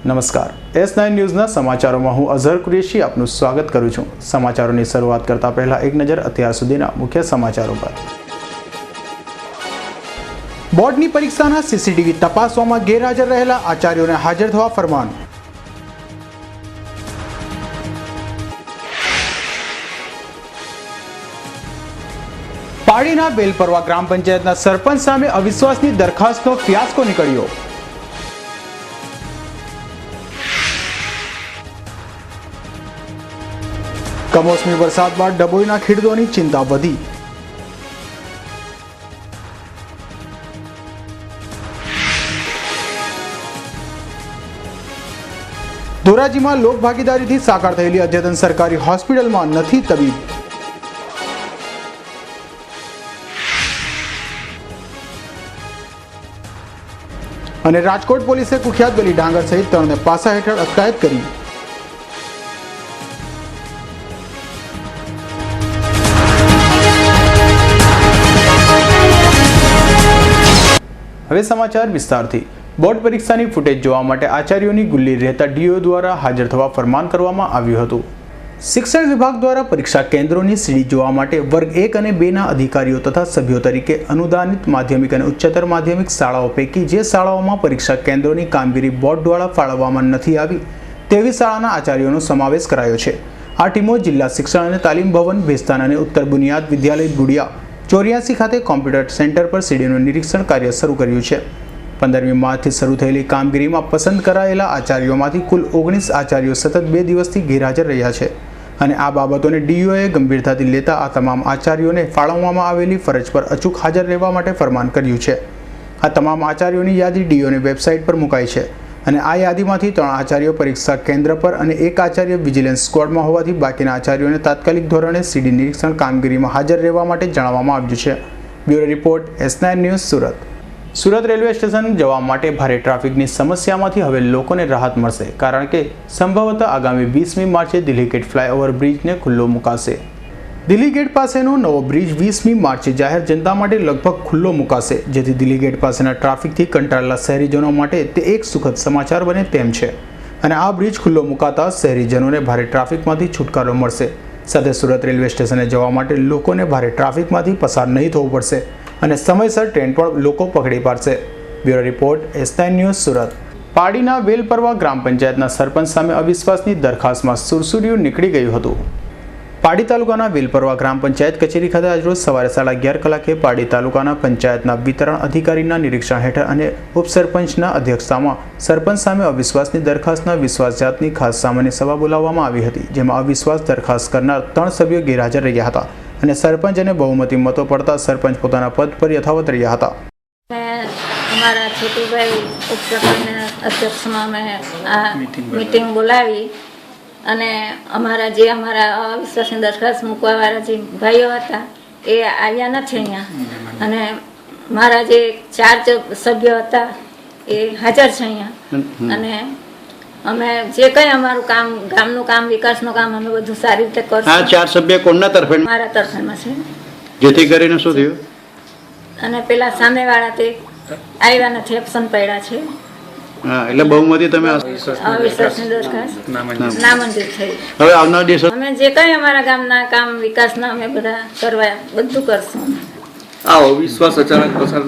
નમસ્કાર, S9 ન્યૂઝના સમાચારોમાં હું અઝહર કુરેશી આપનું સ્વાગત કરું છું। સમાચારોની શરૂઆત કરતા પહેલા એક નજર અત્યાર સુધીના મુખ્ય સમાચારો પર। બોર્ડની પરીક્ષાના સીસીટીવી તપાસવામાં ગેરહાજર રહેલા આચાર્યોને હાજર થવા ફરમાન। પાડીના બેલપરવા ગ્રામ પંચાયતના સરપંચ સામે અવિશ્વાસની દરખાસ્તનો ફિયાસ્કો નીકળ્યો। કમોસમી વરસાદ બાદ ડભોઈના ખેડૂતોની ચિંતા વધી। ધોરાજીમાં લોક ભાગીદારીથી સાકાર થયેલી અદ્યતન સરકારી હોસ્પિટલમાં નથી તબીબ। અને રાજકોટ પોલીસે કુખ્યાત ગલી ડાંગર સહિત 3ને પાસા હેઠળ અટકાયત કરી। હવે સમાચાર વિસ્તારથી। બોર્ડ પરીક્ષાની ફૂટેજ જોવા માટે આચાર્યોની ગુલ્લી રહેતા ડીઓ દ્વારા હાજર થવા ફરમાન કરવામાં આવ્યું હતું। શિક્ષણ વિભાગ દ્વારા પરીક્ષા કેન્દ્રોની સીડી જોવા માટે વર્ગ 1 અને 2ના અધિકારીઓ તથા સભ્યો તરીકે અનુદાનિત માધ્યમિક અને ઉચ્ચતર માધ્યમિક શાળાઓ પૈકી જે શાળાઓમાં પરીક્ષા કેન્દ્રોની કામગીરી બોર્ડ દ્વારા ફાળવવામાં નથી આવી તેવી શાળાના આચાર્યોનો સમાવેશ કરાયો છે। આ ટીમો જિલ્લા શિક્ષણ અને તાલીમ ભવન ભેસ્તાન અને ઉત્તર બુનિયાદ વિદ્યાલય ગુડિયા 84 ખાતે કોમ્પ્યુટર સેન્ટર પર સીડીનું નિરીક્ષણ કાર્ય શરૂ કર્યું છે। 15મી માર્ચથી શરૂ થયેલી કામગીરીમાં પસંદ કરાયેલા આચાર્યોમાંથી કુલ 19 આચાર્યો સતત 2 દિવસથી ગેરહાજર રહ્યા છે અને આ બાબતોને ડીઓએ ગંભીરતાથી લેતા આ તમામ આચાર્યોને ફાળવવામાં આવેલી ફરજ પર અચૂક હાજર રહેવા માટે ફરમાન કર્યું છે। આ તમામ આચાર્યોની યાદી ડીઓની વેબસાઇટ પર મુકાઈ છે અને આ યાદીમાંથી 3 આચાર્યો પરીક્ષા કેન્દ્ર પર અને 1 આચાર્ય વિજિલન્સ સ્ક્વોડમાં હોવાથી બાકીના આચાર્યોને તાત્કાલિક ધોરણે સીડી નિરીક્ષણ કામગીરીમાં હાજર રહેવા માટે જણાવવામાં આવ્યું છે। Bureau report S9 news Surat. Surat railway station જવા માટે ભારે ટ્રાફિકની સમસ્યામાંથી હવે લોકોને રાહત મળશે કારણ કે સંભવતઃ આગામી 20મી માર્ચે દિલ્હી ગેટ ફ્લાયઓવર બ્રિજને ખુલ્લો મુકાશે। દિલ્હી ગેટ પાસેનો નવો બ્રિજ 20મી માર્ચે જાહેર જનતા માટે લગભગ ખુલ્લો મુકાશે જેથી દિલ્હી ગેટ પાસેના ટ્રાફિકથી કંટાળેલા શહેરીજનો માટે તે એક સુખદ સમાચાર બને તેમ છે અને આ બ્રિજ ખુલ્લો મુકાતા શહેરીજનોને ભારે ટ્રાફિકમાંથી છુટકારો મળશે। સાથે સુરત રેલવે સ્ટેશને જવા માટે લોકોને ભારે ટ્રાફિકમાંથી પસાર નહીં થવું પડશે અને સમયસર ટ્રેન પણ લોકો પકડી પાડશે। Bureau report S9 news Surat. પાડીના વેલપરવા ગ્રામ પંચાયતના સરપંચ સામે અવિશ્વાસની દરખાસ્તમાં સુરસુર્યું નીકળી ગયું હતું। પાડી તાલુકાના વેલપરવા ગ્રામ પંચાયત કચેરી ખાતે આજરોજ સવારે 11:30 કલાકે પાડી તાલુકાના પંચાયતના વિતરણ અધિકારીના નિરીક્ષણ હેઠળ અને ઉપસરપંચના અધ્યક્ષતામાં સરપંચ સામે અવિશ્વાસની દરખાસ્તના વિશ્વાસજાતની ખાસ સામાન્ય સભા બોલાવવામાં આવી હતી જેમાં અવિશ્વાસ દરખાસ્ત કરનાર 3 સભ્યો ગેરહાજર રહ્યા હતા અને સરપંચ અને બહુમતી મતો પડતા સરપંચ પોતાના પદ પર યથાવત રહ્યા હતા। અમારા છોટુભાઈ ઉપસરપંચના અધ્યક્ષમાં મેં આ મીટિંગ બોલાવી અને અમારા અવિશ્વાસની દરખાસ્ત મૂકવાવાળા જે ભાઈઓ હતા એ આવ્યા નથી અહીંયા અને મારા જે 4 સભ્યો હતા એ હાજર છે અહીંયા અને અમે જે કંઈ અમારું કામ ગામનું કામ વિકાસનું કામ અમે બધું સારી રીતે કરશું। આ 4 સભ્ય કોના તરફે? મારા તરફેમાં છે। જેથી કરીને શું થયું? અને પેલા સામેવાળા તે આવ્યા નથી, એબસન્ટ પડ્યા છે। હા, એટલે બહુમતી તમે અવિશ્વાસની દરખાસ્ત નામંજૂર થઈ। હવે આવનાર દિવસ અમે જે કંઈ અમારા ગામના કામ વિકાસના અમે બધા કરવા બધું કરશું। આ અવિશ્વાસ અચાનક પસાર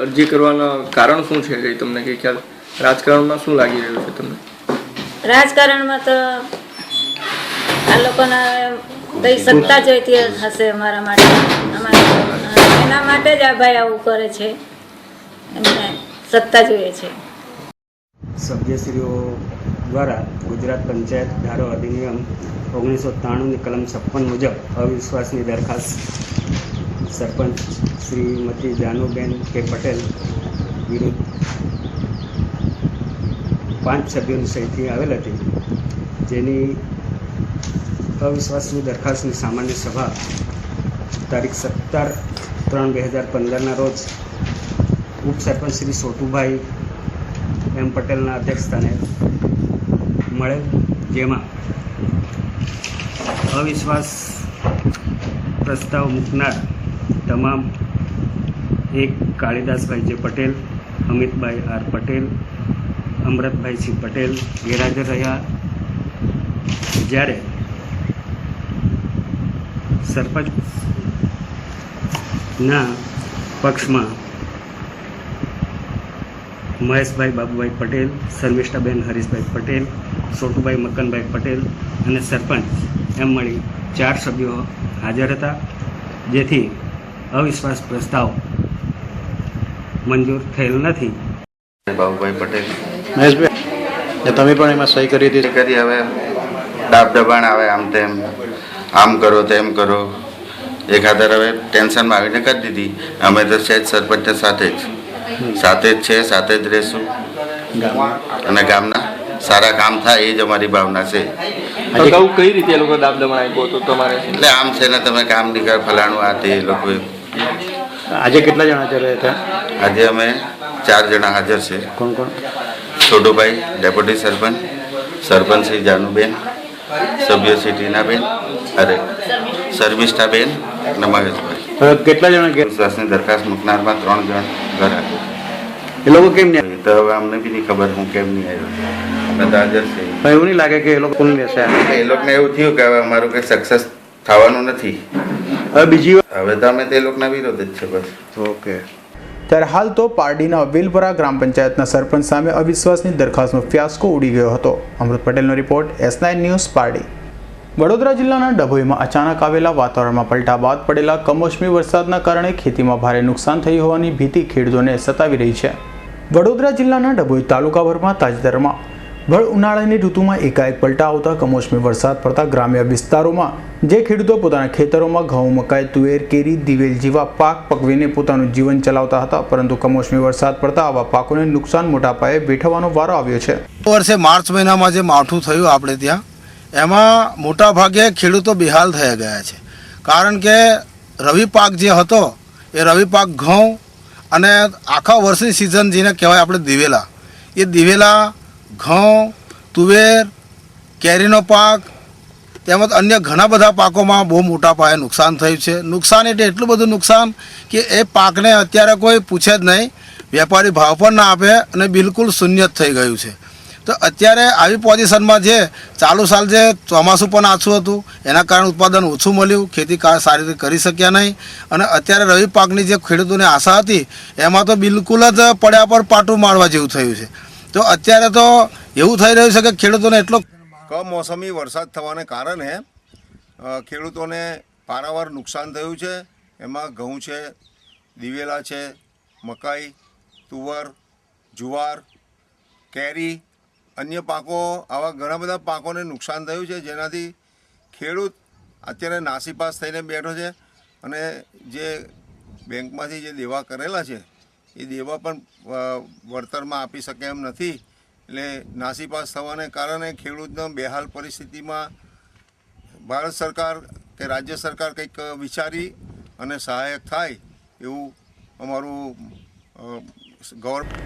અરજી કરવાના કારણ શું છે? કઈ તમને કઈ ખ્યાલ? રાજકારણમાં શું લાગી રહ્યું છે તમને? રાજકારણમાં તો આ લોકોના કઈ સત્તા જોઈતી હશે અમારા માટે, એના માટે જ આ ભાઈ આવું કરે છે, એમને સત્તા જોઈએ છે। સભ્યશ્રીઓ દ્વારા ગુજરાત પંચાયત ધારો અધિનિયમ 1993ની કલમ 56 મુજબ અવિશ્વાસની દરખાસ્ત સરપંચ શ્રીમતી જાનુબેન કે પટેલ વિરુદ્ધ 5 સભ્યોની સહીથી આવેલ હતી જેની અવિશ્વાસની દરખાસ્તની સામાન્ય સભા તારીખ 17/3/2015ના રોજ ઉપસરપંચ શ્રી છોટુભાઈ એમ પટેલના અધ્યક્ષસ્થાને મળેલ જેમાં અવિશ્વાસ પ્રસ્તાવ મૂકનાર તમામ એક કાળીદાસભાઈ જે પટેલ, અમિતભાઈ આર પટેલ, અમૃતભાઈસિંહ પટેલ ગેરહાજર રહ્યા, જ્યારે સરપંચના પક્ષમાં મહેશભાઈ બાબુભાઈ પટેલ, શર્મિષ્ઠાબેન હરીશભાઈ પટેલ, છોટુભાઈ મકનભાઈ પટેલ અને સરપંચ એમ મળી 4 સભ્યો હાજર હતા, જેથી અવિશ્વાસ પ્રસ્તાવ મંજૂર થયેલ નથી. બાબુભાઈ પટેલ મહેશભાઈ તમે પણ એમાં સહી કરી હતી. કરી હવે દાબ દબાણ આવે, આમ તેમ આમ કરો તેમ કરો, એખાદર હવે ટેન્શનમાં આવીને કરી દીધી. અમે તો છે જ સરપંચ સાથે જ છે, સાથે જ રહેશું અને ગામના સારા કામ થાય એ જ અમારી ભાવના છે. અગાઉ કઈ રીતે એ લોકો દાબ દબાણ આપ્યો હતો તમારે? એટલે આમ છે ને તમે કામ નહીં કર ફલાણું આ તે એ લોકોએ. આજે કેટલા જણા હાજર હતા? આજે અમે 4 જણા હાજર છે. કોણ કોણ? છોટુભાઈ ડેપ્યુટી સરપંચ, સરપંચ શ્રી જાનુબેન, સભ્ય શ્રી ટીનાબેન, અરે શર્મિષ્ઠાબેન અને મહેશભાઈ. કેટલા જણા ગયા? વિશ્વાસની દરખાસ્ત મૂકનારમાં 3 જણ ઘર આવ્યા. એ લોકો કેમ નહીં? તો હવે અમને બી નહીં ખબર હું કેમ નહીં આવ્યો. બધા હાજર છે. પણ એવું નહીં લાગે કે એ લોકો કોણ લેશે? એ લોકોને એવું થયું કે હવે અમારું કંઈ સક્સેસ થવાનું નથી. હવે બીજી વાર હવે તો અમે તે લોકોના વિરોધ જ છે બસ. ઓકે. ત્યારે હાલ તો પારડીના વેલપરા ગ્રામ પંચાયતના સરપંચ સામે અવિશ્વાસની દરખાસ્તનો ફિયાસ્કો ઉડી ગયો હતો. અમૃત પટેલનો report, S9 news, Pardi. Vadodara જિલ્લાના ડભોઈમાં અચાનક આવેલા વાતાવરણમાં પલટા બાદ પડેલા કમોસમી વરસાદના કારણે ખેતીમાં ભારે નુકસાન થઈ હોવાની ભીતિ ખેડૂતોને સતાવી રહી છે. વડોદરા જિલ્લાના ડભોઈ તાલુકાભરમાં તાજેતરમાં ભર ઉનાળાની ઋતુમાં એકાએક પલટા આવતા કમોસમી વરસાદ પડતા ગ્રામ્ય વિસ્તારોમાં જે ખેડૂતો પોતાના ખેતરોમાં ઘઉં, મકાઈ, તુવેર, કેરી, દિવેલ જેવા પાક પકવીને પોતાનું જીવન ચલાવતા હતા, પરંતુ કમોસમી વરસાદ પડતા આવા પાકોને નુકસાન મોટા પાયે વેઠવાનો વારો આવ્યો છે. વર્ષે માર્ચ મહિનામાં જે માવઠું થયું આપણે ત્યાં, એમાં મોટા ભાગે ખેડૂતો બેહાલ થઈ ગયા છે. કારણ કે રવિ પાક જે હતો એ રવિ પાક ઘઉં અને આખા વર્ષની સિઝન જેને કહેવાય આપણે દિવેલા, એ દિવેલા, ઘઉં, તુવેર, કેરીનો પાક તેમજ અન્ય ઘણા બધા પાકોમાં બહુ મોટા પાયે નુકસાન થયું છે. નુકસાન એટલે એટલું બધું નુકસાન કે એ પાકને અત્યારે કોઈ પૂછે જ નહીં, વેપારી ભાવ પણ ના આપે અને બિલકુલ શૂન્ય જ થઈ ગયું છે. તો અત્યારે આવી પોઝિશનમાં જે ચાલુ સાલ જે ચોમાસું પણ આછું હતું, એના કારણે ઉત્પાદન ઓછું મળ્યું, ખેતી સારી રીતે કરી શક્યા નહીં, અને અત્યારે રવિ પાકની જે ખેડૂતોને આશા હતી એમાં તો બિલકુલ જ પડ્યા પર પાટું મારવા જેવું થયું છે. તો અત્યારે તો એવું થઈ રહ્યું છે કે ખેડૂતોને એટલો કમોસમી વરસાદ થવાને કારણે ખેડૂતોને પારાવાર નુકસાન થયું છે. એમાં ઘઉં છે, દિવેલા છે, મકાઈ, તુવર, જુવાર, કેરી, અન્ય પાકો, આવા ઘણા બધા પાકોને નુકસાન થયું છે, જેનાથી ખેડૂત અત્યારે નાસીપાસ થઈને બેઠો છે. અને જે બેંકમાંથી જે દેવા કરેલા છે એ દેવા પણ વળતરમાં આપી શકે એમ નથી. એટલે નાસીપાસ થવાને કારણે ખેડૂતનો બેહાલ પરિસ્થિતિમાં ભારત સરકાર કે રાજ્ય સરકાર કંઈક વિચારી અને સહાયક થાય એવું અમારું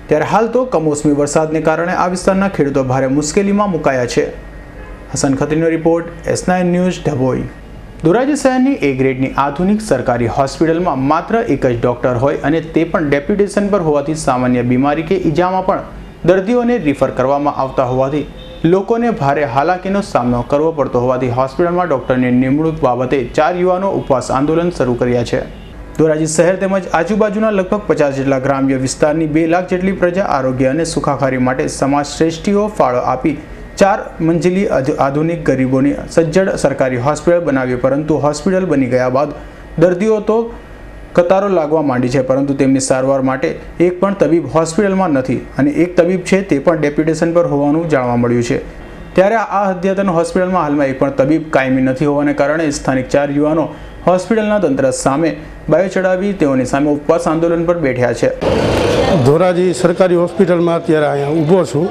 ત્યારે હાલ તો કમોસમી વરસાદને કારણે આ વિસ્તારના ખેડૂતો ભારે મુશ્કેલીમાં મુકાયા છે. હસન ખત્રીનો report, S9 news, Dabhoi. Dhoraji શહેરની A ગ્રેડની આધુનિક સરકારી હોસ્પિટલમાં માત્ર એક જ ડોક્ટર હોય અને તે પણ ડેપ્યુટેશન પર હોવાથી સામાન્ય બીમારી કે ઈજામાં પણ દર્દીઓને રિફર કરવામાં આવતા હોવાથી લોકોને ભારે હાલાકીનો સામનો કરવો પડતો હોવાથી હોસ્પિટલમાં ડોક્ટરની નિમણૂક બાબતે 4 યુવાનો ઉપવાસ આંદોલન શરૂ કર્યા છે. ધોરાજી શહેર તેમજ આજુબાજુના લગભગ 50 જેટલા ગ્રામ્ય વિસ્તારની 2 લાખ જેટલી પ્રજા આરોગ્ય અને સુખાકારી માટે સમાજ શ્રેષ્ઠીઓ ફાળો આપી 4 મંજિલી આધુનિક ગરીબોની સજ્જડ સરકારી હોસ્પિટલ બનાવી, પરંતુ હોસ્પિટલ બની ગયા બાદ દર્દીઓ તો કતારો લાગવા માંડી છે, પરંતુ તેમની સારવાર માટે એક પણ તબીબ હોસ્પિટલમાં નથી અને એક તબીબ છે તે પણ ડેપ્યુટેશન પર હોવાનું જાણવા મળ્યું છે. ત્યારે આ અદ્યતન હોસ્પિટલમાં હાલમાં એક પણ તબીબ કાયમી નથી હોવાને કારણે સ્થાનિક 4 યુવાનો હોસ્પિટલના તંત્ર સામે બાયો ચડાવી તેઓની સામે ઉપવાસ આંદોલન પર બેઠ્યા છે. ધોરાજી સરકારી હોસ્પિટલમાં અત્યારે અહીંયા ઊભો છું.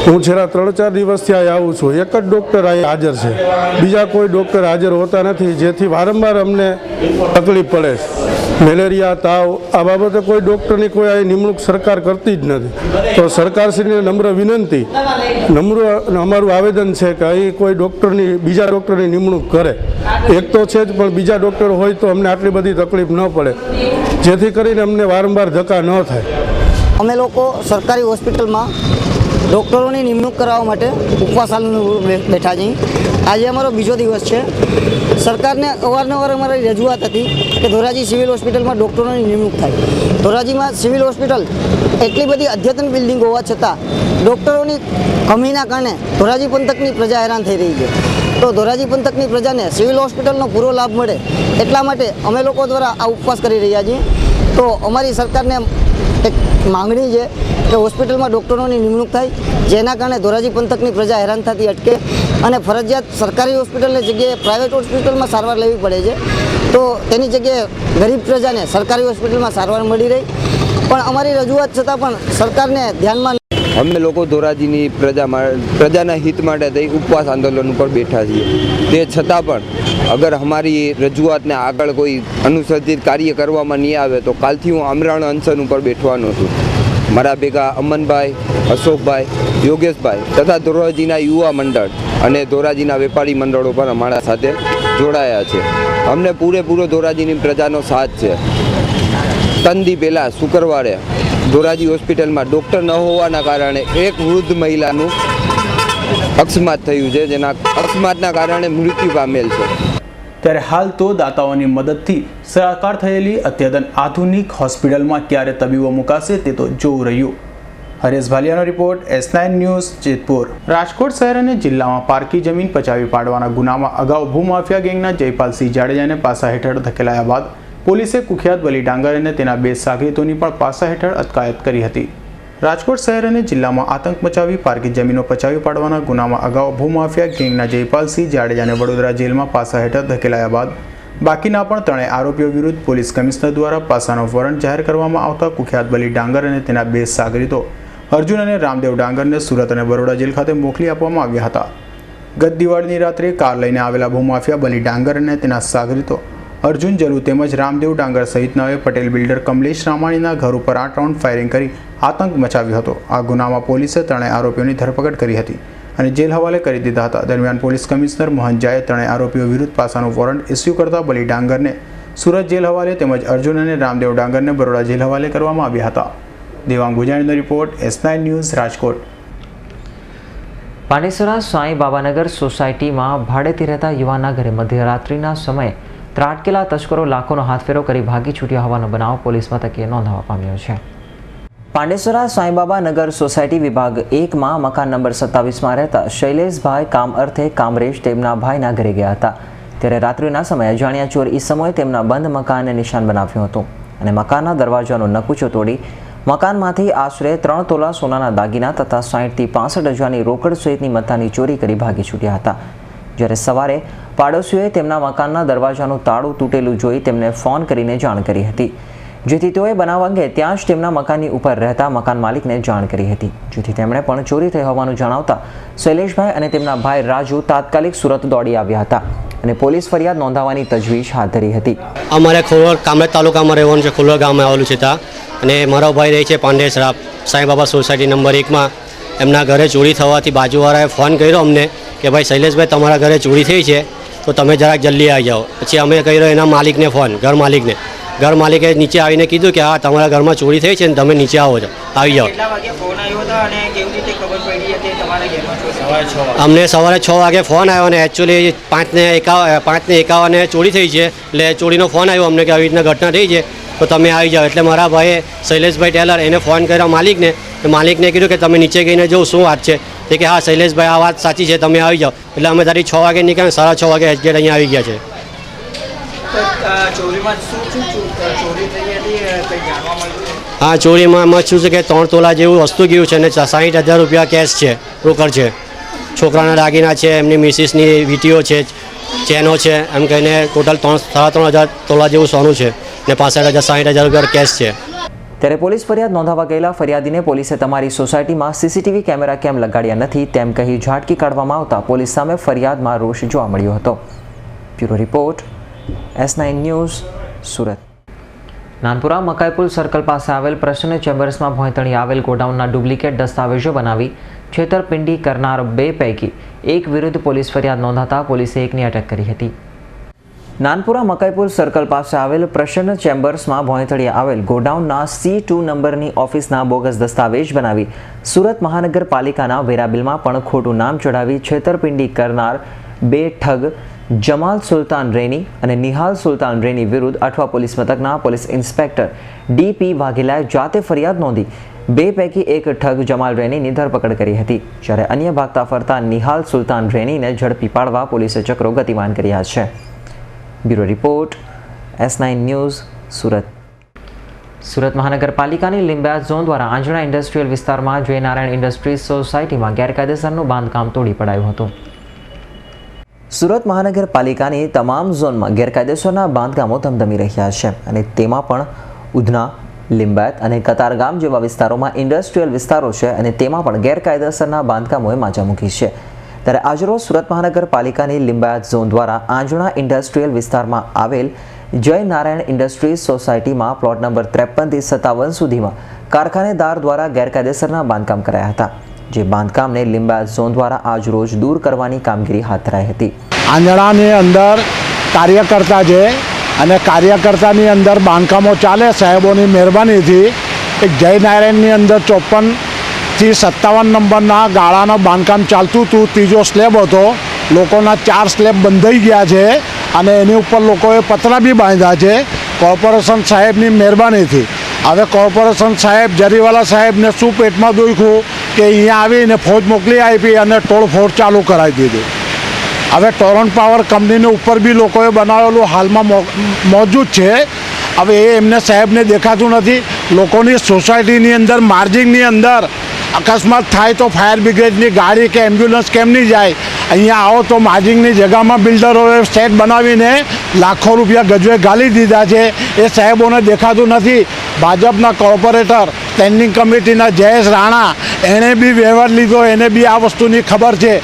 હું છેલ્લા 3-4 દિવસથી અહીંયા આવું છું. એક જ ડૉક્ટર અહીંયા હાજર છે, બીજા કોઈ ડૉક્ટર હાજર હોતા નથી, જેથી વારંવાર અમને તકલીફ પડે છે. મેલેરિયા, તાવ, આ બાબતે કોઈ ડૉક્ટરની કોઈ અહીં નિમણૂક સરકાર કરતી જ નથી. તો સરકારશ્રીને નમ્ર વિનંતી, અમારું આવેદન છે કે અહીં કોઈ ડૉક્ટરની, બીજા ડૉક્ટરની નિમણૂક કરે. એક તો છે જ, પણ બીજા ડૉક્ટર હોય તો અમને આટલી બધી તકલીફ ન પડે, જેથી કરીને અમને વારંવાર ધક્કા ન થાય. અમે લોકો સરકારી હોસ્પિટલમાં ડૉક્ટરોની નિમણૂક કરાવવા માટે ઉપવાસ આંદોલન બેઠા છીએ. આજે અમારો બીજો દિવસ છે. સરકારને અવારનવાર અમારી રજૂઆત હતી કે ધોરાજી સિવિલ હોસ્પિટલમાં ડૉક્ટરોની નિમણૂક થાય. ધોરાજીમાં સિવિલ હોસ્પિટલ એટલી બધી અદ્યતન બિલ્ડિંગ હોવા છતાં ડૉક્ટરોની કમીના કારણે ધોરાજી પંથકની પ્રજા હેરાન થઈ રહી છે. તો ધોરાજી પંથકની પ્રજાને સિવિલ હોસ્પિટલનો પૂરો લાભ મળે એટલા માટે અમે લોકો દ્વારા આ ઉપવાસ કરી રહ્યા છીએ. તો અમારી સરકારને એક માંગણી છે કે હોસ્પિટલમાં ડૉક્ટરોની નિમણૂક થાય, જેના કારણે ધોરાજી પંથકની પ્રજા હેરાન થતી અટકે અને ફરજિયાત સરકારી હોસ્પિટલની જગ્યાએ પ્રાઇવેટ હોસ્પિટલમાં સારવાર લેવી પડે છે. તો તેની જગ્યાએ ગરીબ પ્રજાને સરકારી હોસ્પિટલમાં સારવાર મળી રહી. પણ અમારી રજૂઆત છતાં પણ સરકારને ધ્યાનમાં અમે લોકો ધોરાજીની પ્રજાના હિત માટે થઈ ઉપવાસ આંદોલન ઉપર બેઠા છીએ. તે છતાં પણ અગર અમારી રજૂઆતને આગળ કોઈ અનુસંધિત કાર્ય કરવામાં નહીં આવે તો કાલથી હું આમરણ અનશન ઉપર બેઠવાનો છું. મારા ભેગા અમનભાઈ, અશોકભાઈ, યોગેશભાઈ તથા ધોરાજીના યુવા મંડળ અને ધોરાજીના વેપારી મંડળો પણ અમારા સાથે જોડાયા છે. અમને પૂરેપૂરો ધોરાજીની પ્રજાનો સાથ છે. 3 દી પહેલાં શુક્રવારે ધોરાજી હોસ્પિટલમાં ડૉક્ટર ન હોવાના કારણે એક વૃદ્ધ મહિલાનું અકસ્માત થયું છે, જેના અકસ્માતના કારણે મૃત્યુ પામેલ છે. ત્યારે હાલ તો દાતાઓની મદદથી સાકાર થયેલી અદ્યતન આધુનિક હોસ્પિટલમાં ક્યારે તબીબો મુકાશે તે તો જોવું રહ્યું. હરેશ ભાલિયાનો report, S9 news, Jetpur. Rajkot શહેર અને જિલ્લામાં પારકી જમીન પચાવી પાડવાના ગુનામાં અગાઉ ભૂમાફિયા ગેંગના જયપાલસિંહ જાડેજાને પાસા હેઠળ ધકેલાયા બાદ પોલીસે કુખ્યાત બલી ડાંગર અને તેના 2 સાગરીતોની પણ પાસા હેઠળ અટકાયત કરી હતી. રાજકોટ શહેર અને જિલ્લામાં આતંક મચાવી પારકી જમીનો પચાવી પાડવાના ગુનામાં અગાઉ ભૂમાફિયા ગેંગના જયપાલસિંહ જાડેજાને વડોદરા જેલમાં પાસા હેઠળ ધકેલાયા બાદ બાકીના પણ 3 આરોપીઓ વિરુદ્ધ પોલીસ કમિશનર દ્વારા પાસાનો વોરંટ જાહેર કરવામાં આવતા કુખ્યાત બલી ડાંગર અને તેના 2 સાગરીતો અર્જુન અને રામદેવ ડાંગરને સુરત અને બરોડા જેલ ખાતે મોકલી આપવામાં આવ્યા હતા. ગત દિવાળીની રાત્રે કાર લઈને આવેલા ભૂમાફિયા બલી ડાંગર અને તેના સાગરીતો અર્જુન જલુ તેમજ રામદેવ ડાંગર સહિતનાઓએ પટેલ બિલ્ડર કમલેશ રામાણીના ઘર ઉપર 8 રાઉન્ડ ફાયરિંગ કરી આતંક મચાવ્યો હતો. આ ગુનામાં પોલીસે 3 આરોપીઓની ધરપકડ કરી હતી અને જેલ હવાલે કરી દીધા હતા. દરમિયાન પોલીસ કમિશનર મોહન જાએ 3 આરોપીઓ વિરુદ્ધ પાસાનો વોરંટ ઇસ્યુ કરતા બલી ડાંગરને સુરત જેલ હવાલે તેમજ અર્જુન અને રામદેવ ડાંગરને બરોડા જેલ હવાલે કરવામાં આવ્યા હતા. દેવાંગ ગુજાણીનો report, S9 news, Rajkot. Pandesara Sai Babanagar સોસાયટીમાં ભાડેથી રહેતા યુવાનના ઘરે મધ્યરાત્રિના સમયે ત્રાટકેલા તસ્કરો લાખોનો હાથફેરો કરી ભાગી છૂટ્યા હોવાનો બનાવ પોલીસ મથકે નોંધવા પામ્યો છે. પાંડેસરા સાંઈબાબા નગર સોસાયટી વિભાગ 1માં મકાન નંબર 27માં રહેતા શૈલેષભાઈ કામ અર્થે કામરેજ તેમના ભાઈના ઘરે ગયા હતા. ત્યારે રાત્રિના સમયે અજાણ્યા ચોર ઈસમોએ તેમના બંધ મકાનને નિશાન બનાવ્યું હતું અને મકાનના દરવાજાનો નકુચો તોડી મકાનમાંથી આશરે 3 તોલા સોનાના દાગીના તથા 60 થી 65 હજારની રોકડ સહિતની મત્તાની ચોરી કરી ભાગી છૂટ્યા હતા. જ્યારે સવારે પાડોશીઓએ તેમના મકાનના દરવાજાનું તાળું તૂટેલું જોઈ તેમને ફોન કરીને જાણ કરી હતી, જેથી તેઓએ બનાવ અંગે ત્યાં જ તેમના મકાનની ઉપર રહેતા મકાન માલિકને જાણ કરી હતી, જેથી તેમણે પણ ચોરી થઈ હોવાનું જણાવતા શૈલેષભાઈ અને તેમના ભાઈ રાજુ તાત્કાલિક સુરત દોડી આવ્યા હતા અને પોલીસ ફરિયાદ નોંધાવવાની તજવીજ હાથ ધરી હતી. અમારે ખોલોડ કામરેજ તાલુકામાં રહેવાનું છે. ખોલોડ ગામમાં આવેલું છે ત્યાં, અને મારો ભાઈ રહે છે પાંડેસરા સાંઈબાબા સોસાયટી નંબર 1માં. એમના ઘરે ચોરી થવાથી બાજુવાળાએ ફોન કર્યો અમને કે ભાઈ શૈલેષભાઈ તમારા ઘરે ચોરી થઈ છે તો તમે જરાક જલ્દી આવી જાઓ. પછી અમે કર્યો એના માલિકને ફોન, ઘર માલિકને. ઘર માલિકે નીચે આવીને કીધું કે હા તમારા ઘરમાં ચોરી થઈ છે ને તમે નીચે આવો છો, આવી જાઓ. અમને સવારે 6 વાગે ફોન આવ્યો અને એકચ્યુઅલી 5:51 ચોરી થઈ છે. એટલે ચોરીનો ફોન આવ્યો અમને કે આવી રીતના ઘટના થઈ છે તો તમે આવી જાઓ. એટલે મારા ભાઈએ શૈલેષભાઈ ટેલર એને ફોન કર્યો માલિકને. માલિકને કીધું કે તમે નીચે ગઈને જોઉં શું વાત છે. તે કે હા શૈલેષભાઈ આ વાત સાચી છે, તમે આવી જાઓ. એટલે અમે તારી 6 વાગે નીકળ્યા, 6:30 વાગે એક્ઝેક્ટ અહીંયા આવી ગયા છે. હા, ચોરીમાં શું છે કે 3 તોલા જેવું વસ્તુ ગયું છે અને 60,000 રૂપિયા કેશ છે, રોકડ છે. છોકરાના દાગીના છે, એમની મિસિસની વીટીઓ છે, ચેનો છે, એમ કહીને ટોટલ 3.5 તોલા જેવું સોનું છે ને 60,000 રૂપિયા કેશ છે. ત્યારે પોલીસ ફરિયાદ નોંધાવા ગયેલા ફરિયાદીને પોલીસે તમારી સોસાયટીમાં સીસીટીવી કેમેરા કેમ લગાડ્યા નથી તેમ કહી ઝાટકી કાઢવામાં આવતા પોલીસ સામે ફરિયાદમાં રોષ જોવા મળ્યો હતો. Bureau report, S9 news, Surat. Nanpura Makaipul circle પાસે આવેલ પ્રસન્ન ચેમ્બર્સમાં ભોંયતણી આવેલ ગોડાઉનના ડુપ્લિકેટ દસ્તાવેજો બનાવી છેતરપિંડી કરનાર 2 પૈકી 1 વિરુદ્ધ પોલીસ ફરિયાદ નોંધાતા પોલીસે 1ની અટક કરી હતી. નાનપુરા મકાઈપુર સર્કલ પાસે આવેલ પ્રસન્ન ચેમ્બર્સમાં ભોંયતળિયે આવેલ ગોડાઉનના C2 નંબરની ઓફિસના બોગસ દસ્તાવેજ બનાવી સુરત મહાનગરપાલિકાના વેરા બિલમાં પણ ખોટું નામ ચડાવી છેતરપિંડી કરનાર બે ઠગ જમાલ સુલતાન રેની અને નિહાલ સુલતાન રેની વિરુદ્ધ અઠવા પોલીસ મથકના પોલીસ ઇન્સ્પેક્ટર DP વાઘેલાએ જાતે ફરિયાદ નોંધી બે પૈકી એક ઠગ જમાલ રેનીની ધરપકડ કરી હતી, જ્યારે અન્ય ભાગતા ફરતા નિહાલ સુલતાન રેનીને ઝડપી પાડવા પોલીસે ચક્રો ગતિમાન કર્યા છે. Bureau report S9 news Surat. Surat મહાનગરપાલિકાની લીંબાયત ઝોન દ્વારા આંજણા ઇન્ડસ્ટ્રીયલ વિસ્તારમાં જય નારાયણ ઇન્ડસ્ટ્રીઝ સોસાયટીમાં ગેરકાયદેસરનું બાંધકામ તોડી પડાયું હતું. સુરત મહાનગરપાલિકાની તમામ ઝોનમાં ગેરકાયદેસરના બાંધકામો ધમધમી રહ્યા છે અને તેમાં પણ ઉધના, લીંબાયત અને કતારગામ જેવા વિસ્તારોમાં ઇન્ડસ્ટ્રીયલ વિસ્તારો છે અને તેમાં પણ ગેરકાયદેસરના બાંધકામોએ માજા મૂકી છે. ત્યારે આજરોજ સુરત મહાનગરપાલિકાની લીંબાયત ઝોન દ્વારા આંજણા ઇન્ડસ્ટ્રીયલ વિસ્તારમાં આવેલ જય નારાયણ ઇન્ડસ્ટ્રીઝ સોસાયટીમાં પ્લોટ નંબર 53 થી 57 સુધીમાં કારખાનેદાર દ્વારા ગેરકાયદેસરના બાંધકામ કરાયા હતા, જે બાંધકામને લીંબાયત ઝોન દ્વારા આજરોજ દૂર કરવાની કામગીરી હાથ ધરાઈ હતી. આંજણાની અંદર કાર્યકર્તા છે અને કાર્યકર્તાની અંદર બાંધકામો ચાલે સાહેબોની મહેરબાનીથી. એક જય નારાયણની અંદર 54 થી 57 નંબરના ગાળાનું બાંધકામ ચાલતું હતું. ત્રીજો સ્લેબ હતો, લોકોના 4 સ્લેબ બંધાઈ ગયા છે અને એની ઉપર લોકોએ પતરા બી બાંધ્યા છે કોર્પોરેશન સાહેબની મહેરબાનીથી. હવે કોર્પોરેશન સાહેબ જરીવાલા સાહેબને શું પેટમાં દુખ્યું કે અહીંયા આવીને ફોજ મોકલી આપી અને તોડફોડ ચાલુ કરાવી દીધી. હવે ટોરન્ટ પાવર કંપનીની ઉપર બી લોકોએ બનાવેલું હાલમાં મોજૂદ છે. હવે એ એમને સાહેબને દેખાતું નથી. લોકોની સોસાયટીની અંદર માર્જિનની અંદર અકસ્માત થાય તો ફાયર બ્રિગેડની ગાડી કે એમ્બ્યુલન્સ કેમ નહીં જાય? અહીંયા આવો તો માર્જિનની જગ્યામાં બિલ્ડરોએ સેટ બનાવીને લાખો રૂપિયા ગજવે ગાલી દીધા છે. એ સાહેબોને દેખાતું નથી. ભાજપના કોર્પોરેટર સ્ટેન્ડિંગ કમિટીના જયેશ રાણા એણે બી વ્યવહાર લીધો, એને બી આ વસ્તુની ખબર છે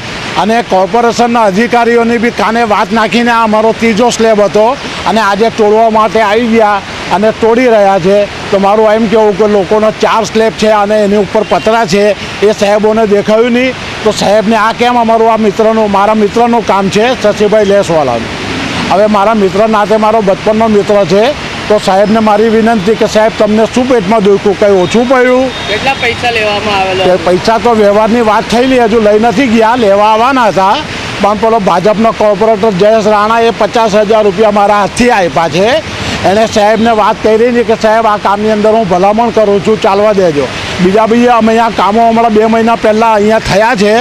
અને કોર્પોરેશનના અધિકારીઓની બી કાને વાત નાખીને આ અમારો ત્રીજો સ્લેબ હતો અને આજે તોડવા માટે આવી ગયા અને તોડી રહ્યા છે. તો મારું એમ કહેવું કે લોકોનો 4 સ્લેબ છે અને એની ઉપર પતરા છે, એ સાહેબોને દેખાયું નહીં. તો સાહેબને આ કેમ અમારું મારા મિત્રનું કામ છે શશીભાઈ લેસવાલાનું. હવે મારા મિત્ર નાતે મારો બચપનનો મિત્ર છે. તો સાહેબને મારી વિનંતી કે સાહેબ તમને શું પેટમાં દુખ્યું, કંઈ ઓછું પડ્યું? કેટલા પૈસા લેવામાં આવેલા? પૈસા તો વ્યવહારની વાત થયેલી, હજુ લઈ નથી ગયા, લેવા આવવાના હતા. પણ પેલો ભાજપનો કોર્પોરેટર જયેશ રાણાએ 50,000 રૂપિયા મારા હાથથી આપ્યા છે. એણે સાહેબને વાત કરી હતી કે સાહેબ આ કામની અંદર હું ભલામણ કરું છું, ચાલવા દેજો. બીજા અમે અહીંયા કામો હમણાં 2 મહિના પહેલાં અહીંયા થયા છે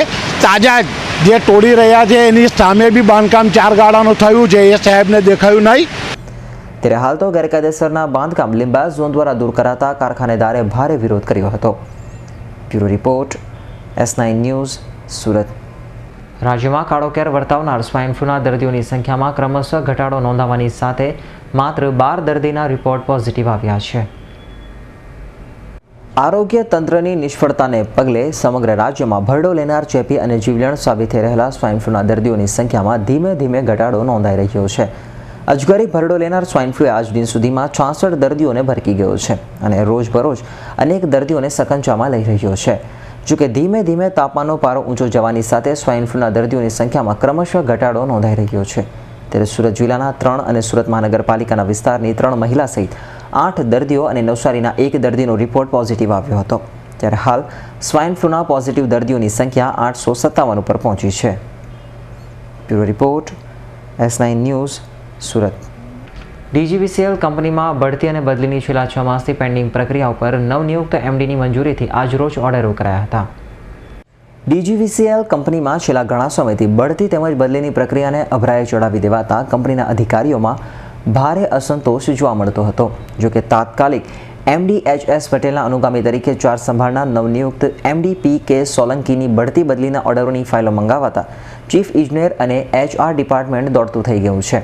તાજા જે તોડી રહ્યા છે એની સામે બી બાંધકામ 4 ગાળાનું થયું છે, એ સાહેબને દેખાયું નહીં. ત્યારે હાલ તો ગેરકાયદેસરના બાંધકામ લીંબાયત ઝોન દ્વારા દૂર કરાતા કારખાનેદારે ભારે વિરોધ કર્યો હતો. Bureau report S9 news Surat. રાજ્યમાં કાળો કેર વર્તાવનાર સ્વાઇન ફ્લૂના દર્દીઓની સંખ્યામાં ક્રમશઃ ઘટાડો નોંધાવાની સાથે માત્ર 12 દર્દીના રિપોર્ટ પોઝિટિવ આવ્યા છે. આરોગ્ય તંત્રની નિષ્ફળતાને પગલે સમગ્ર રાજ્યમાં ભરડો લેનાર ચેપી અને જીવલેણ સાબિત થઈ રહેલા સ્વાઇન ફ્લૂના દર્દીઓની સંખ્યામાં ધીમે ધીમે ઘટાડો નોંધાઈ રહ્યો છે. અજગરી ભરડો લેનાર સ્વાઇન ફ્લૂએ આજ દિન સુધીમાં 66 દર્દીઓને ભરકી ગયો છે અને રોજબરોજ અનેક દર્દીઓને સકંજામાં લઈ રહ્યો છે. જોકે ધીમે ધીમે તાપમાનનો પારો ઊંચો જવાની સાથે સ્વાઇન ફ્લૂના દર્દીઓની સંખ્યામાં ક્રમશઃ ઘટાડો નોંધાઈ રહ્યો છે. ત્યારે સુરત જિલ્લાના 3 અને સુરત મહાનગરપાલિકાના વિસ્તારની 3 મહિલા સહિત 8 દર્દીઓ અને નવસારીના 1 દર્દીનો રિપોર્ટ પોઝિટિવ આવ્યો હતો. ત્યારે હાલ સ્વાઇન ફ્લૂના પોઝિટિવ દર્દીઓની સંખ્યા 857 ઉપર પહોંચી છે. Bureau report S9 news Surat. DGVCL કંપનીમાં બઢતી અને બદલીની છેલ્લા 6 માસથી પેન્ડિંગ પ્રક્રિયા ઉપર નવનિયુક્ત MDની મંજૂરીથી આજરોજ ઓર્ડરો કરાયા હતા. DGVCL કંપનીમાં છેલ્લા ઘણા સમયથી બઢતી તેમજ બદલીની પ્રક્રિયાને અભરાએ ચડાવી દેવાતા કંપનીના અધિકારીઓમાં ભારે અસંતોષ જોવા મળતો હતો. જોકે તાત્કાલિક MD HS પટેલના અનુગામી તરીકે ચાર્જ સંભાળનાર નવનિયુક્ત MD P.K. સોલંકીની બઢતી બદલીના ઓર્ડરોની ફાઇલો મંગાવાતા ચીફ ઇજનેર અને HR ડિપાર્ટમેન્ટ દોડતું થઈ ગયું છે.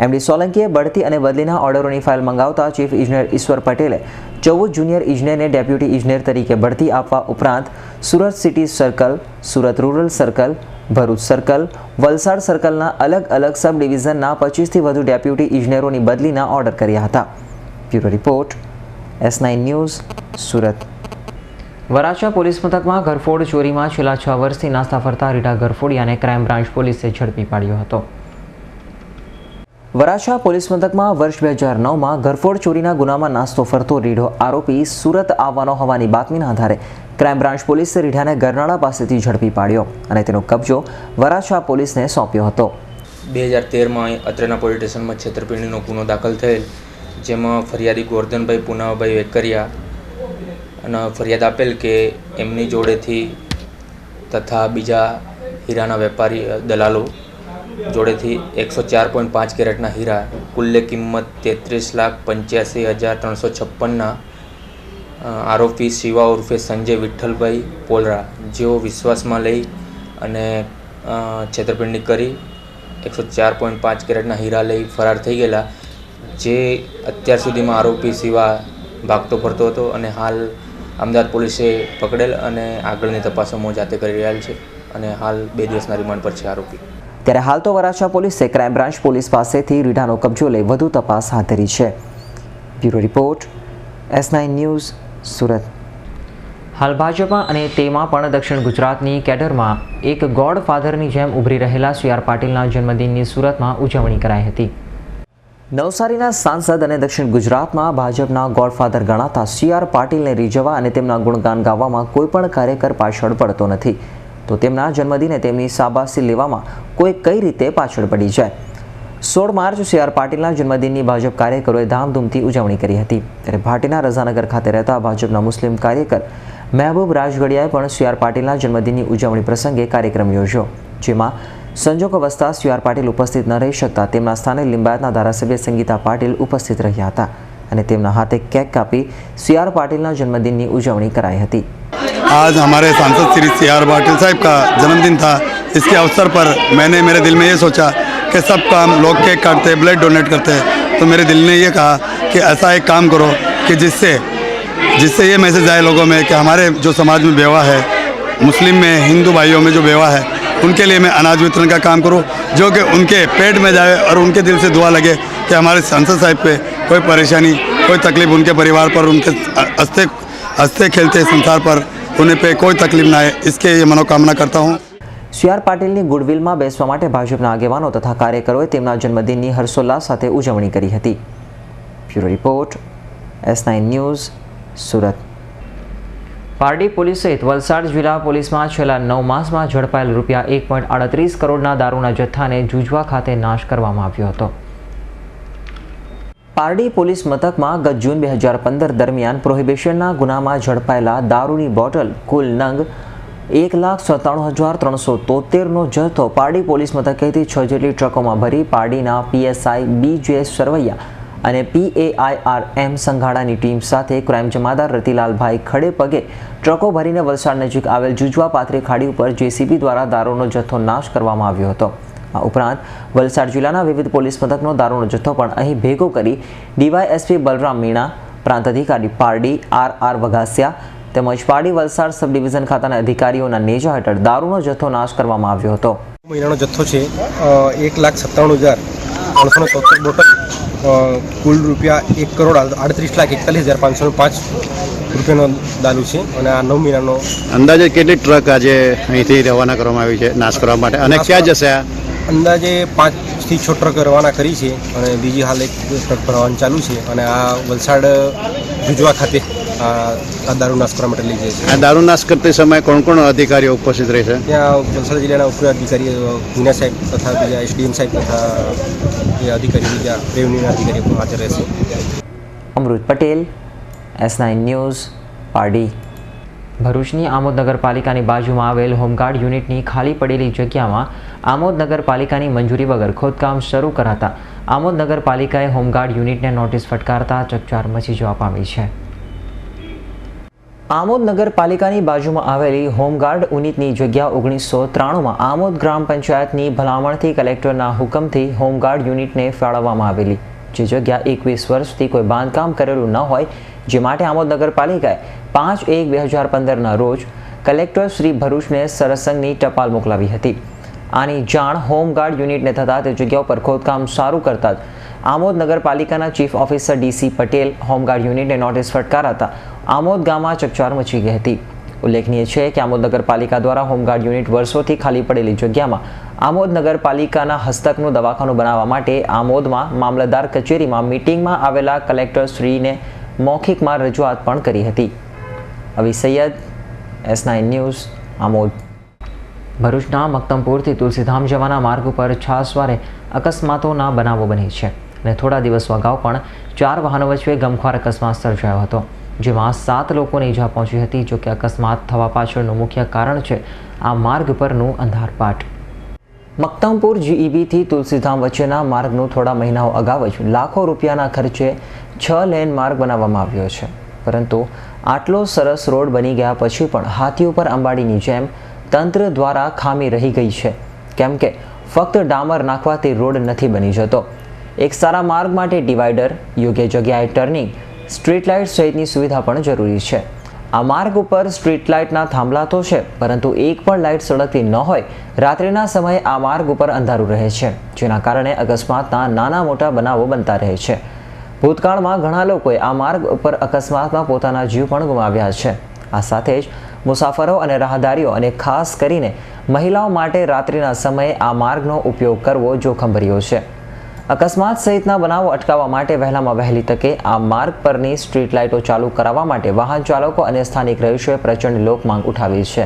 MD સોલંકીએ બઢતી અને બદલીના ઓર્ડરોની ફાઇલ મંગાવતા ચીફ ઇજનેર ઈશ્વર પટેલે 14 જુનિયર ઇજનેરને ડેપ્યુટી ઇજનેર તરીકે બઢતી આપવા ઉપરાંત Surat city circle, Surat rural circle, Bharuch circle, Valsad સર્કલના અલગ અલગ સબ ડિવિઝનના 25થી વધુ ડેપ્યુટી ઇજનેરોની બદલીના ઓર્ડર કર્યા હતા. Bureau report S9 news Surat. Varachha police મથકમાં ઘરફોડ ચોરીમાં છેલ્લા 6 વર્ષથી નાસ્તા ફરતા રીટા ઘરફોડિયાને ક્રાઇમ બ્રાન્ચ પોલીસે ઝડપી પાડ્યો હતો. વરાછા પોલીસ મથકમાં વર્ષ 2009માં ઘરફોડ ચોરીના ગુનામાં નાસ્તો ફરતો રીઢો આરોપી સુરત આવવાનો હોવાની બાતમીના આધારે ક્રાઇમ બ્રાન્ચ પોલીસે રીઢાને ગરનાળા પાસેથી ઝડપી પાડ્યો અને તેનો કબજો વરાછા પોલીસને સોંપ્યો હતો. 2013માં અત્રેના પોલીસ સ્ટેશનમાં છેતરપિંડીનો ગુનો દાખલ થયેલ, જેમાં ફરિયાદી ગોરધનભાઈ પુનાભાઈ વેકરિયા અને ફરિયાદ આપેલ કે એમની જોડેથી તથા બીજા હીરાના વેપારી દલાલો જોડેથી 104.5 કેરેટના હીરા કુલ્લે કિંમત 33,85,356ના આરોપી શિવા ઉર્ફે સંજય વિઠ્ઠલભાઈ પોલરા, જેઓ વિશ્વાસમાં લઈ અને છેતરપિંડી કરી 104.5 કેરેટના હીરા લઈ ફરાર થઈ ગયેલા, જે અત્યાર સુધીમાં આરોપી શિવા ભાગતો ફરતો હતો અને હાલ અમદાવાદ પોલીસે પકડેલ અને આગળની તપાસો જાતે કરી રહ્યા છે અને હાલ 2 દિવસના રિમાન્ડ પર છે આરોપી. ત્યારે હાલ તો વરાછા પોલીસે ક્રાઇમ બ્રાન્ચ પોલીસ પાસેથી રીઢાનો કબજો લઈ વધુ તપાસ હાથ ધરી છે. Bureau report, S9 news, Surat. હાલ ભાજપમાં અને તેમાં પણ દક્ષિણ ગુજરાતની કેડરમાં એક ગોડફાધરની જેમ ઉભરી રહેલા CR પાટીલના જન્મદિનની સુરતમાં ઉજવણી કરાઈ હતી. નવસારીના સાંસદ અને દક્ષિણ ગુજરાતમાં ભાજપના ગોડફાધર ગણાતા CR પાટીલને રીઝવવા અને તેમના ગુણગાન ગાવામાં કોઈ પણ કાર્યકર પાછળ પડતો નથી, તો તેમના જન્મદિને તેમની શાબાશી લેવામાં કોઈ કઈ રીતે પાછળ પડી જાય. 16 માર્ચ CR પાટીલના જન્મદિનની ભાજપ કાર્યકરોએ ધામધૂમથી ઉજવણી કરી હતી. ત્યારે ભાટીના રઝાનગર ખાતે રહેતા ભાજપના મુસ્લિમ કાર્યકર મહેબૂબ રાજગડિયાએ પણ CR પાટીલના જન્મદિનની ઉજવણી પ્રસંગે કાર્યક્રમ યોજ્યો, જેમાં સંજોગો વસતા CR પાટીલ ઉપસ્થિત ન રહી શકતા તેમના સ્થાને લિંબાયતના ધારાસભ્ય સંગીતા પાટીલ ઉપસ્થિત રહ્યા હતા અને તેમના હાથે કેક કાપી CR પાટીલના જન્મદિનની ઉજવણી કરાઈ હતી. आज हमारे सांसद श्री CR पाटिल साहब का जन्मदिन था. इसके अवसर पर मैंने मेरे दिल में ये सोचा कि सब काम लोग केक काटते, ब्लड डोनेट करते, तो मेरे दिल ने ये कहा कि ऐसा एक काम करो कि जिससे ये मैसेज आए लोगों में कि हमारे जो समाज में बेवा है, मुस्लिम में, हिंदू भाइयों में जो बेवा है, उनके लिए मैं अनाज वितरण का काम करूं, जो कि उनके पेट में जाए और उनके दिल से दुआ लगे कि हमारे सांसद साहब पे कोई परेशानी, कोई तकलीफ उनके परिवार पर, उनके हंसते खेलते संसार पर उन्हें पे कोई तकलीफ ना आए, इसके ये मनोकामना करता हूँ. CR પાટીલની ગુડવિલમાં બેસવા માટે ભાજપના આગેવાનો તથા કાર્યકરોએ તેમના જન્મદિનની હર્ષોલ્લાસ સાથે ઉજવણી કરી હતી. Bureau report, S9 news, Surat. Pardi police સહિત વલસાડ જિલ્લા પોલીસમાં છેલ્લા 9 માસમાં ઝડપાયેલ રૂપિયા 1.38 કરોડના દારૂના જથ્થાને જુજવા ખાતે નાશ કરવામાં આવ્યો હતો. પારડી પોલીસ મથકમાં ગત જૂન 2015 દરમિયાન પ્રોહિબિશનના ગુનામાં ઝડપાયેલા દારૂની બોટલ કુલ નંગ 1,97,373નો જથ્થો પારડી પોલીસ મથકેથી 6 જેટલી ટ્રકોમાં ભરી પારડીના PSI BJ સરવૈયા અને PAIRM સંઘાડાની ટીમ સાથે ક્રાઇમ જમાદાર રતિલાલભાઈ ખડે પગે ટ્રકો ભરીને વલસાડ નજીક આવેલ જુજવા પાથરી ખાડી ઉપર JCB દ્વારા દારૂનો જથ્થો નાશ કરવામાં આવ્યો હતો. આ ઉપરાંત વલસાડ જિલ્લાના વિવિધ પોલીસ મથકનો દારૂનો જથ્થો પણ અહીં ભેગો કરી DYSP બલરામ મીણા, પ્રાંત અધિકારી પારડી RR વઘાસિયા તેમજ પારડી વલસાડ સબ ડિવિઝન ખાતાના અધિકારીઓના નેજા હેઠળ દારૂનો જથ્થો નાશ કરવામાં આવ્યો હતો. મહિનાનો જથ્થો છે 1,97,373 બોટલ, કુલ રૂપિયા 1,38,41,505 રૂપિયાનો દારૂ છે અને આ 9 મહિનાનો. અંદાજે કેટલી ટ્રક આજે અહીંથી રવાના કરવામાં આવી છે નાશ કરવા માટે અને ક્યાં જશે? અંદાજે 5 થી 6 ટ્રક રવાના કરી છે અને બીજી હાલ એક ટ્રક ભરવાનું ચાલુ છે અને આ વલસાડ જુજવા ખાતે આ દારૂ નાશ કરવા માટે લઈ જાય છે. આ દારૂ નાશ કરતી સમયે કોણ કોણ અધિકારીઓ ઉપસ્થિત રહેશે? ત્યાં વલસાડ જિલ્લાના ઉપરી અધિકારી મીના સાહેબ તથા બીજા SDM સાહેબ તથા એ અધિકારી બીજા રેવન્યુના અધિકારીઓ પણ હાજર રહેશે. અમૃત પટેલ, S9 ન્યૂઝ, પારડી. ભરૂચની આમોદ નગરપાલિકાની બાજુમાં આવેલ હોમગાર્ડ યુનિટની ખાલી પડેલી જગ્યામાં આમોદ નગરપાલિકાની મંજૂરી વગર ખોદકામ શરૂ કરાતા આમોદ નગરપાલિકાએ હોમગાર્ડ યુનિટને નોટિસ ફટકારતા ચકચાર મચી જવા પામી છે. આમોદ નગરપાલિકાની બાજુમાં આવેલી હોમગાર્ડ યુનિટની જગ્યા 1993માં આમોદ ગ્રામ પંચાયતની ભલામણથી કલેક્ટરના હુકમથી હોમગાર્ડ યુનિટને ફાળવવામાં આવેલી, જે જગ્યા 21 વર્ષથી કોઈ બાંધકામ કરેલું ન હોય, જે માટે આમોદ નગરપાલિકાએ 5/1/2015ના રોજ કલેક્ટર શ્રી ભરૂચને સરસંઘની ટપાલ મોકલાવી હતી. આની જાણ હોમગાર્ડ યુનિટને થતાં તે જગ્યા ઉપર ખોદકામ શરૂ કરતા જ આમોદ નગરપાલિકાના chief officer DC Patel home guard યુનિટને નોટિસ ફટકારાતા આમોદ ગામમાં ચકચાર મચી ગઈ હતી. ઉલ્લેખનીય છે કે આમોદ નગરપાલિકા દ્વારા હોમગાર્ડ યુનિટ વર્ષોથી ખાલી પડેલી જગ્યામાં આમોદ નગરપાલિકાના હસ્તકનું દવાખાનું બનાવવા માટે આમોદમાં મામલતદાર કચેરીમાં મીટિંગમાં આવેલા કલેક્ટર શ્રીને મૌખિકમાં રજૂઆત પણ કરી હતી. અવી સૈયદ, S9 ન્યૂઝ, આમોદ. ભરૂચના મક્તમપુરથી તુલસીધામ જવાના માર્ગ ઉપર છાસવારે અકસ્માતોના બનાવો બને છે અને થોડા દિવસો અગાઉ પણ 4 વાહનો વચ્ચે ગમખ્વાર અકસ્માત સર્જાયો હતો, જેમાં 7 લોકોને ઈજા પહોંચી હતી. જોકે અકસ્માત થવા પાછળનું મુખ્ય કારણ છે આ માર્ગ પરનું અંધારપાટ. મક્તમપુર GEBથી તુલસીધામ વચ્ચેના માર્ગનું થોડા મહિનાઓ અગાઉ જ લાખો રૂપિયાના ખર્ચે 6 લેન માર્ગ બનાવવામાં આવ્યો છે, પરંતુ આટલો સરસ રોડ બની ગયા પછી પણ હાથી ઉપર અંબાડીની જેમ તંત્ર દ્વારા ખામી રહી ગઈ છે, કેમ કે ફક્ત ડામર નાખવાથી રોડ નથી બની જતો. એક સારા માર્ગ માટે ડિવાઈડર, યોગ્ય જગ્યાએ ટર્નિંગ, સ્ટ્રીટ લાઇટ સહિતની સુવિધા પણ જરૂરી છે. આ માર્ગ ઉપર સ્ટ્રીટ લાઇટના થાંભલા તો છે, પરંતુ એક પણ લાઇટ સળગતી ન હોય. રાત્રિના સમયે આ માર્ગ ઉપર અંધારું રહે છે, જેના કારણે અકસ્માતના નાના મોટા બનાવો બનતા રહે છે. ભૂતકાળમાં ઘણા લોકોએ આ માર્ગ ઉપર અકસ્માતમાં પોતાના જીવ પણ ગુમાવ્યા છે. આ સાથે જ મુસાફરો અને રાહદારીઓ અને ખાસ કરીને મહિલાઓ માટે રાત્રિના સમયે આ માર્ગનો ઉપયોગ કરવો જોખમભર્યો છે. અકસ્માત સહિતના બનાવો અટકાવવા માટે વહેલામાં વહેલી તકે આ માર્ગ પરની સ્ટ્રીટ લાઇટો ચાલુ કરાવવા માટે વાહન ચાલકો અને સ્થાનિક રહીશોએ પ્રચંડ લોકમાંગ ઉઠાવી છે.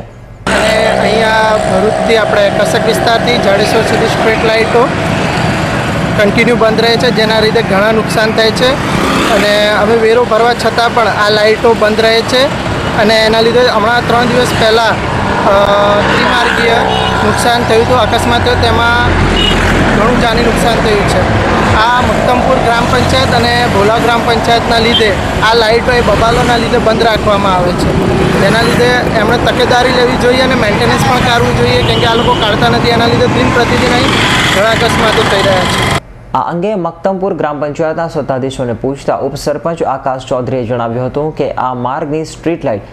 અને અહીંયા ભરૂચથી આપણે કસક વિસ્તારથી જાડેશ્વર સુધી સ્ટ્રીટ લાઇટો કન્ટિન્યુ બંધ રહે છે, જેના લીધે ઘણા નુકસાન થાય છે. અને અમે વેરો ભરવા છતાં પણ આ લાઇટો બંધ રહે છે અને એના લીધે હમણાં 3 દિવસ પહેલાં ત્રિમાર્ગીય નુકસાન થયું હતું, અકસ્માત થયો, તેમાં ઘણું જાની નુકસાન થયું છે. આ મક્તમપુર ગ્રામ પંચાયત અને ભોલાવ ગ્રામ પંચાયતના લીધે આ લાઇટો એ બબાલોના લીધે બંધ રાખવામાં આવે છે. તેના લીધે એમણે તકેદારી લેવી જોઈએ અને મેન્ટેનન્સ પણ કરવું જોઈએ, કેમ કે આ લોકો કાઢતા નથી. એના લીધે દિન પ્રતિદિન અહીં ઘણા અકસ્માતો થઈ રહ્યા છે. આ અંગે મક્તમપુર ગ્રામ પંચાયતના સત્તાધીશોને પૂછતા ઉપસરપંચ આકાશ ચૌધરીએ જણાવ્યું હતું કે આ માર્ગની સ્ટ્રીટ લાઇટ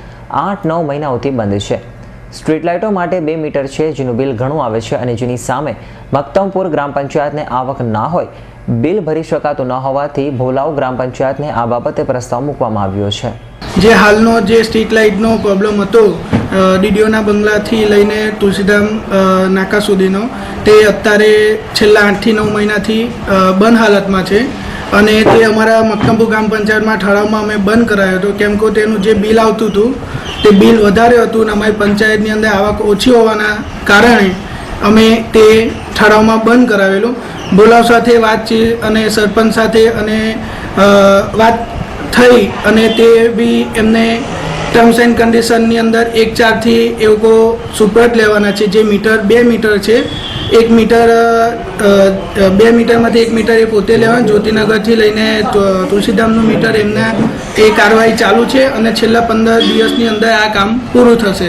8-9 મહિનાઓથી બંધ છે. સ્ટ્રીટ લાઇટો માટે 2 મીટર છે, જેનું બિલ ઘણું આવે છે અને જેની સામે મક્તમપુર ગ્રામ પંચાયતને આવક ના હોય. બિલ ભરી શકાતું ન હોવાથી ભોલાવ ગ્રામ પંચાયતને આ બાબતે પ્રસ્તાવ મૂકવામાં આવ્યો છે. જે હાલનો જે સ્ટ્રીટ લાઇટનો પ્રોબ્લેમ હતો ડીડીઓના બંગલાથી લઈને તુલસીધામ નાકા સુધીનો, તે અત્યારે છેલ્લા 8 થી 9 મહિનાથી બંધ હાલતમાં છે. અને તે અમારા મક્તમપુર ગ્રામ પંચાયતમાં ઠરાવમાં અમે બંધ કરાયો હતો, કેમ કે તેનું જે બિલ આવતું હતું તે બિલ વધારે હતું અને અમારી પંચાયતની અંદર આવક ઓછી હોવાના કારણે અમે તે ઠરાવમાં બંધ કરાવેલું. બોલાવ સાથે વાતચીત અને સરપંચ સાથે અને વાત થઈ અને તે બી એમને ટર્મ્સ એન્ડ કન્ડિશનની અંદર 1-4થી એ લોકો સુપરત લેવાના છે. જે મીટર 2 મીટર છે, 1 મીટર 2 મીટરમાંથી 1 મીટર એ પોતે લેવાનું. જ્યોતિનગરથી લઈને તુલસીધામનું મીટર એમના એ કાર્યવાહી ચાલુ છે અને છેલ્લા 15 દિવસની અંદર આ કામ પૂરું થશે.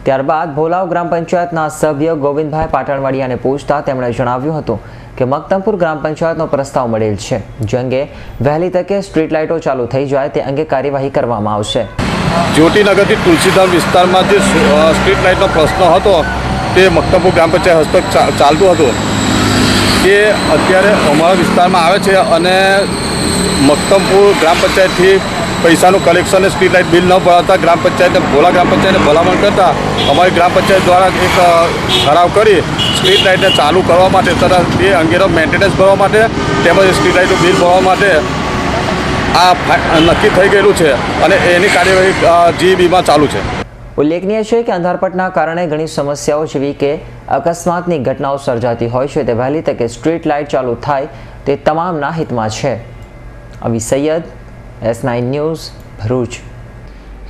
ત્યારબાદ ભોલાવ ગ્રામ પંચાયતના સભ્ય ગોવિંદભાઈ પાટણવાડિયાને પૂછતા તેમણે જણાવ્યું હતું કે મક્તમપુર ગ્રામ પંચાયતનો પ્રસ્તાવ મળેલ છે, જે અંગે વહેલી તકે સ્ટ્રીટ લાઇટો ચાલુ થઈ જાય તે અંગે કાર્યવાહી કરવામાં આવશે. જ્યોતિનગરથી તુલસીધામ વિસ્તારમાં જે સ્ટ્રીટ લાઇટનો પ્રશ્ન હતો તે મક્તમપુર ગ્રામ પંચાયત હસ્તક ચાલતું હતું, તે અત્યારે અમારા વિસ્તારમાં આવે છે અને મક્તમપુર ગ્રામ પંચાયતથી પૈસાનું કલેક્શન સ્ટ્રીટ લાઇટ બિલ ન ભરાતા ગ્રામ પંચાયતને ભોલા ગ્રામ પંચાયતને ભલામણ કરતાં અમારી ગ્રામ પંચાયત દ્વારા એક ઠરાવ કરી સ્ટ્રીટ લાઇટને ચાલુ કરવા માટે તથા તે અંગેનો મેન્ટેનન્સ ભરવા માટે તેમજ સ્ટ્રીટ લાઇટનું બિલ ભરવા માટે આ નક્કી થઈ ગયેલું છે અને એની કાર્યવાહી GEBમાં ચાલુ છે. ઉલ્લેખનીય છે કે અંધારપટના કારણે ઘણી સમસ્યાઓ જેવી કે અકસ્માતની ઘટનાઓ સર્જાતી હોય છે, તે વહેલી તકે સ્ટ્રીટ લાઇટ ચાલુ થાય તે તમામના હિતમાં છે. Avi Saiyed, S9 news, Bharuch.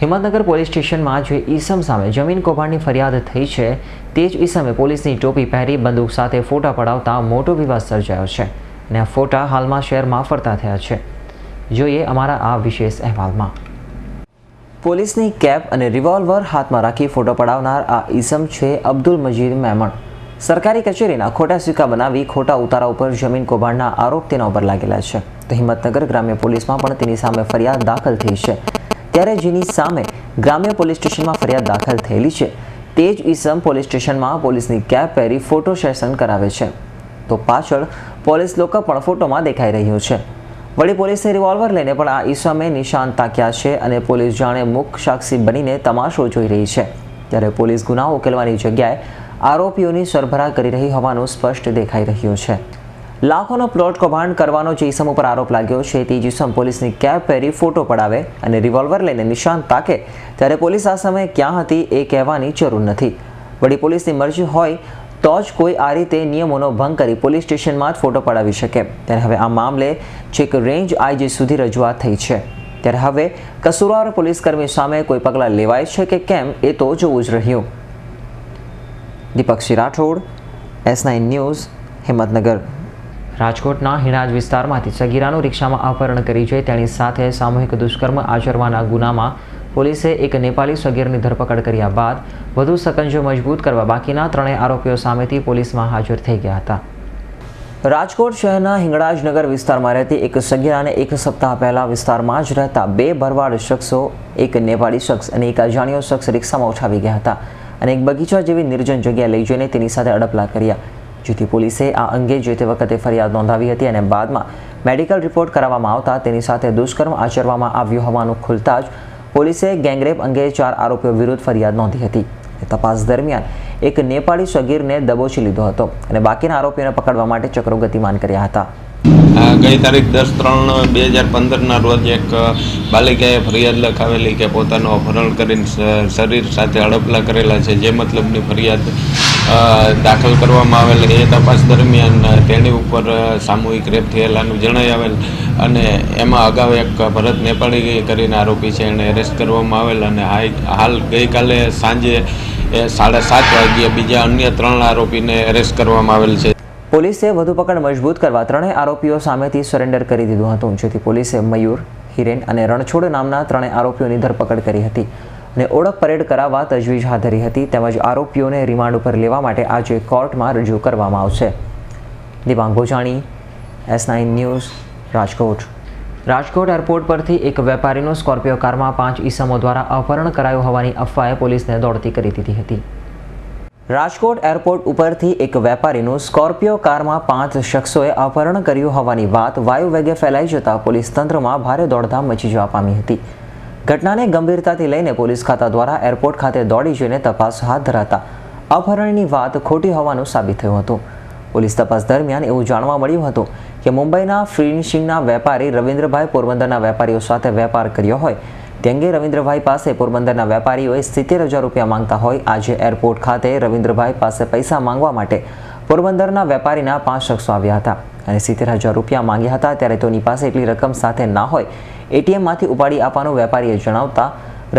Himmatnagar police સ્ટેશનમાં જે ઈસમ સામે જમીન કૌભાંડની ફરિયાદ થઈ છે, તે જ ઈસમે પોલીસની ટોપી પહેરી બંદૂક સાથે ફોટા પડાવતા મોટો વિવાદ સર્જાયો છે અને આ ફોટા હાલમાં શહેરમાં ફરતા થયા છે. જોઈએ અમારા આ વિશેષ અહેવાલમાં. પોલીસની કેપ અને રિવોલ્વર હાથમાં રાખી ફોટો પડાવનાર આ ઈસમ છે અબ્દુલ મજીદ મેમણ. સરકારી કચેરીના ખોટા સિક્કા બનાવી ખોટા ઉતારા ઉપર જમીન કૌભાંડના આરોપ તેના ઉપર લાગેલા છે. તો હિંમતનગર ગ્રામ્ય પોલીસમાં પણ તેની સામે ફરિયાદ દાખલ થઈ છે. ત્યારે જેની સામે ગ્રામ્ય પોલીસ સ્ટેશનમાં ફરિયાદ દાખલ થયેલી છે, તે જ ઈસમ પોલીસ સ્ટેશનમાં પોલીસની કેપ પહેરી ફોટો સેશન કરાવે છે. તો પાછળ પોલીસ લોકો પણ ફોટોમાં દેખાઈ રહ્યું છે. વળી પોલીસે રિવોલ્વર લઈને પણ આ ઈસમે નિશાન તાક્યા છે અને પોલીસ જાણે મુખ્ય સાક્ષી બનીને તમાશો જોઈ રહી છે. ત્યારે પોલીસ ગુનાઓ ઉકેલવાની જગ્યાએ આરોપીઓની સરભરા કરી રહી હોવાનું સ્પષ્ટ દેખાઈ રહ્યું છે. લાખોનો પ્લોટ કૌભાંડ કરવાનો જે ઈસમ ઉપર આરોપ લાગ્યો છે તે ઈસમ પોલીસની કેબ પહેરી ફોટો પડાવે અને રિવોલ્વર લઈને નિશાન તાકે ત્યારે પોલીસ આ સમયે ક્યાં હતી એ કહેવાની જરૂર નથી. વળી પોલીસની મરજી હોય તો જ કોઈ આ રીતે નિયમોનો ભંગ કરી પોલીસ સ્ટેશનમાં જ ફોટો પડાવી શકે. ત્યારે હવે આ મામલે છેક રેન્જ આઈજી સુધી રજૂઆત થઈ છે. ત્યારે હવે કસૂરવાર પોલીસકર્મી સામે કોઈ પગલાં લેવાય છે કે કેમ એ તો જોવું જ રહ્યું. દીપક રાઠોડ, S9 ન્યૂઝ, હિંમતનગર. રાજકોટના હિણાજ વિસ્તારમાંથી સગીરાનું રિક્ષામાં અપહરણ કરી જઈ તેની સાથે સામૂહિક દુષ્કર્મ આચરવાના ગુનામાં પોલીસે એક નેપાળી સગીરની ધરપકડ કર્યા બાદ વધુ સકંજો મજબૂત કરવા બાકીના ત્રણેય આરોપીઓ સામેથી પોલીસમાં હાજર થઈ ગયા હતા. રાજકોટ શહેરના હિંગળાજનગર વિસ્તારમાં રહેતી એક સગીરાને એક સપ્તાહ પહેલા વિસ્તારમાં જ રહેતા બે ભરવાડ શખ્સો, એક નેપાળી શખ્સ અને એક અજાણ્યો શખ્સ રિક્ષામાં ઉઠાવી ગયા હતા અને એક બગીચા જેવી નિર્જન જગ્યાએ લઈ જઈને તેની સાથે અડપલા કર્યા. જેથી પોલીસે આ અંગે જે તે વખતે ફરિયાદ નોંધાવી હતી અને બાદમાં મેડિકલ રિપોર્ટ કરાવવામાં આવતા તેની સાથે દુષ્કર્મ આચરવામાં આવ્યું હોવાનું ખુલતા જ પોલીસે ગેંગરેપ અંગે 4 આરોપીઓ વિરુદ્ધ ફરિયાદ નોંધી હતી. તપાસ દરમિયાન એક નેપાળી સગીરને દબોચી લીધો હતો અને બાકીના આરોપીઓને પકડવા માટે ચક્રો ગતિમાન કર્યા હતા. ગઈ તારીખ 10/3/2015ના રોજ એક બાલિકાએ ફરિયાદ લખાવેલી કે પોતાનું અપહરણ કરીને શરીર સાથે હડપલા કરેલા છે, જે મતલબની ફરિયાદ દાખલ કરવામાં આવેલ. એ તપાસ દરમિયાન તેની ઉપર સામૂહિક રેપ થયેલાનું જણાઈ આવેલ અને એમાં અગાઉ એક ભરત નેપાળી કરીને આરોપી છે એને એરેસ્ટ કરવામાં આવેલ અને હાલ ગઈકાલે સાંજે 7:30 વાગ્યે બીજા અન્ય 3 આરોપીને એરેસ્ટ કરવામાં આવેલ છે. પોલીસે વધુ પકડ મજબૂત કરવા ત્રણેય આરોપીઓ સામેથી સરેન્ડર કરી દીધું હતું, જેથી પોલીસે મયુર, હિરેન અને રણછોડ નામના ત્રણેય આરોપીઓની ધરપકડ કરી હતી અને ઓળખ પરેડ કરાવવા તજવીજ હાથ ધરી હતી. તેમજ આરોપીઓને રિમાન્ડ ઉપર લેવા માટે આજે કોર્ટમાં રજૂ કરવામાં આવશે. Divang Bhojani, S9 news, Rajkot. Rajkot airport પરથી એક વેપારીનું સ્કોર્પિયો કારમાં 5 ઈસમો દ્વારા અપહરણ કરાયું હોવાની અફવાએ પોલીસને દોડતી કરી દીધી હતી. રાજકોટ એરપોર્ટ ઉપરથી એક વેપારીનું સ્કોર્પિયો કારમાં 5 શખ્સોએ અપહરણ કર્યું હોવાની વાત વાયુવેગે ફેલાઈ જતા પોલીસ તંત્રમાં ભારે દોડધામ મચી જવા પામી હતી. ઘટનાને ગંભીરતાથી લઈને પોલીસ ખાતા દ્વારા એરપોર્ટ ખાતે દોડી જઈને તપાસ હાથ ધરાતા અપહરણની વાત ખોટી હોવાનું સાબિત થયું હતું. પોલીસ તપાસ દરમિયાન એવું જાણવા મળ્યું હતું કે મુંબઈના ફિનિશિંગના વેપારી રવિન્દ્રભાઈ પોરબંદરના વેપારીઓ સાથે વેપાર કર્યો હોય તે અંગે રવિન્દ્રભાઈ પાસે પોરબંદરના વેપારીઓએ 70,000 રૂપિયા માંગતા હોય આજે એરપોર્ટ ખાતે રવિન્દ્રભાઈ પાસે પૈસા માંગવા માટે પોરબંદરના વેપારીના 5 શખ્સો આવ્યા હતા અને 70,000 રૂપિયા માંગ્યા હતા. ત્યારે તેની પાસે એટલી રકમ સાથે ના હોય એટીએમમાંથી ઉપાડી આપવાનું વેપારીએ જણાવતા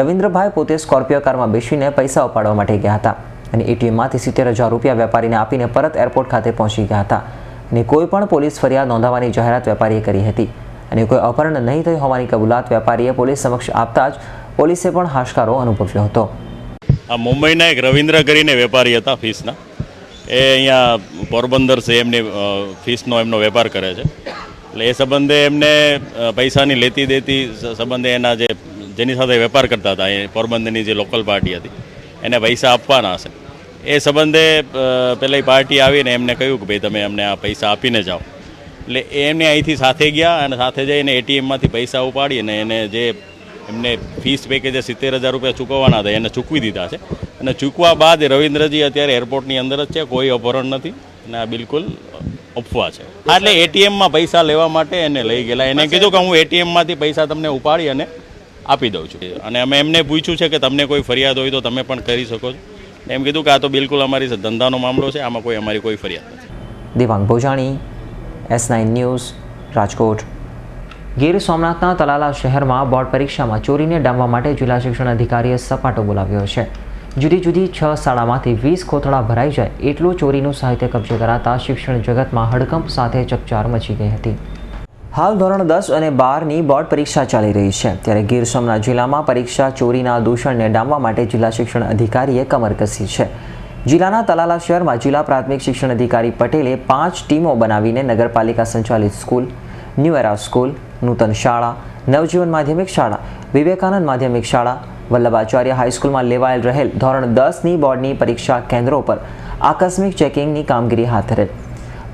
રવિન્દ્રભાઈ પોતે સ્કોર્પિયો કારમાં બેસીને પૈસા ઉપાડવા માટે ગયા હતા અને એટીએમમાંથી 70,000 રૂપિયા વેપારીને આપીને પરત એરપોર્ટ ખાતે પહોંચી ગયા હતા અને કોઈ પણ પોલીસ ફરિયાદ નોંધાવવાની જાહેરાત વેપારીએ કરી હતી અને કોઈ અપહરણ નહીં થઈ હોવાની કબૂલાત વેપારીએ પોલીસ સમક્ષ આપતા જ પોલીસે પણ હાશકારો અનુભવ્યો હતો. આ મુંબઈના એક રવિન્દ્ર કરીને વેપારી હતા ફીસના, એ અહીંયા પોરબંદર છે એમની ફીસનો એમનો વેપાર કરે છે. એટલે એ સંબંધે એમને પૈસાની લેતી દેતી સંબંધે એના જેની સાથે વેપાર કરતા હતા એ પોરબંદરની જે લોકલ પાર્ટી હતી એને પૈસા આપવાના હશે. એ સંબંધે પહેલાં પાર્ટી આવીને એમને કહ્યું કે ભાઈ તમે અમને આ પૈસા આપીને જાઓ. એટલે એમને અહીંથી સાથે ગયા અને સાથે જઈને એટીએમમાંથી પૈસા ઉપાડી અને એને જે એમને ફીસ પૈકી જે 70,000 રૂપિયા ચૂકવવાના હતા એને ચૂકવી દીધા છે અને ચૂકવા બાદ રવિન્દ્રજી અત્યારે એરપોર્ટની અંદર જ છે, કોઈ અપહરણ નથી અને આ બિલકુલ અફવા છે. એટલે એટીએમમાં પૈસા લેવા માટે એને લઈ ગયેલા, એને કીધું કે હું એટીએમમાંથી પૈસા તમને ઉપાડી અને આપી દઉં છું અને અમે એમને પૂછ્યું છે કે તમને કોઈ ફરિયાદ હોય તો તમે પણ કરી શકો છો. એમ કીધું કે આ તો બિલકુલ અમારી ધંધાનો મામલો છે, આમાં કોઈ અમારી કોઈ ફરિયાદ નથી. Divang Bhojani, S9 news, Rajkot. ગીર સોમનાથના તલાલા શહેરમાં બોર્ડ પરીક્ષામાં ચોરીને ડામવા માટે જિલ્લા શિક્ષણ અધિકારીએ સપાટો બોલાવ્યો છે. જુદી જુદી 6 શાળામાંથી 20 કોથળા ભરાઈ જાય એટલું ચોરીનું સાહિત્ય કબજે કરાતા શિક્ષણ જગતમાં હડકંપ સાથે ચકચાર મચી ગઈ હતી. હાલ ધોરણ 10 અને 12ની બોર્ડ પરીક્ષા ચાલી રહી છે, ત્યારે ગીર સોમનાથ જિલ્લામાં પરીક્ષા ચોરીના દૂષણને ડામવા માટે જિલ્લા શિક્ષણ અધિકારીએ કમર કસી છે. જિલ્લાના તલાલા શહેરમાં જિલ્લા પ્રાથમિક શિક્ષણ અધિકારી પટેલે 5 ટીમો બનાવીને નગરપાલિકા સંચાલિત સ્કૂલ, ન્યૂ એરા સ્કૂલ, નૂતન શાળા, નવજીવન માધ્યમિક શાળા, વિવેકાનંદ માધ્યમિક શાળા, વલ્લભાચાર્ય હાઈસ્કૂલમાં લેવાયેલ રહેલ ધોરણ 10ની બોર્ડની પરીક્ષા કેન્દ્રો પર આકસ્મિક ચેકિંગની કામગીરી હાથ ધરેલ.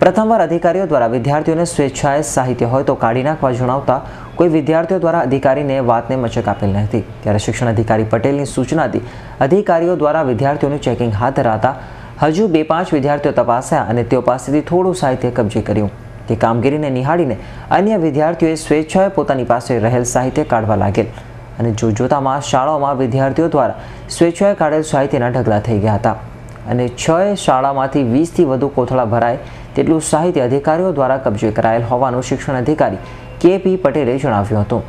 પ્રથમવાર અધિકારીઓ દ્વારા વિદ્યાર્થીઓને સ્વેચ્છાએ સાહિત્ય હોય તો કાઢી નાખવા જણાવતા કોઈ વિદ્યાર્થીઓ દ્વારા અધિકારીને વાતને મચક આપેલ ન હતી. ત્યારે શિક્ષણ અધિકારી પટેલની સૂચનાથી અધિકારીઓ દ્વારા વિદ્યાર્થીઓનું ચેકિંગ હાથ ધરાતા હજુ 2-5 વિદ્યાર્થીઓ તપાસ્યા અને તેઓ પાસેથી થોડું સાહિત્ય કબજે કર્યું. તે કામગીરીને નિહાળીને અન્ય વિદ્યાર્થીઓએ સ્વેચ્છાએ પોતાની પાસે રહેલ સાહિત્ય કાઢવા લાગેલ અને જોતામાં શાળાઓમાં વિદ્યાર્થીઓ દ્વારા સ્વેચ્છાએ કાઢેલ સાહિત્યના ઢગલા થઈ ગયા હતા અને 6 શાળામાંથી 20થી વધુ કોથળા ભરાય તેટલું સાહિત્ય અધિકારીઓ દ્વારા કબજે કરાયેલ હોવાનું શિક્ષણ અધિકારી કે.પી. પટેલે જણાવ્યું હતું.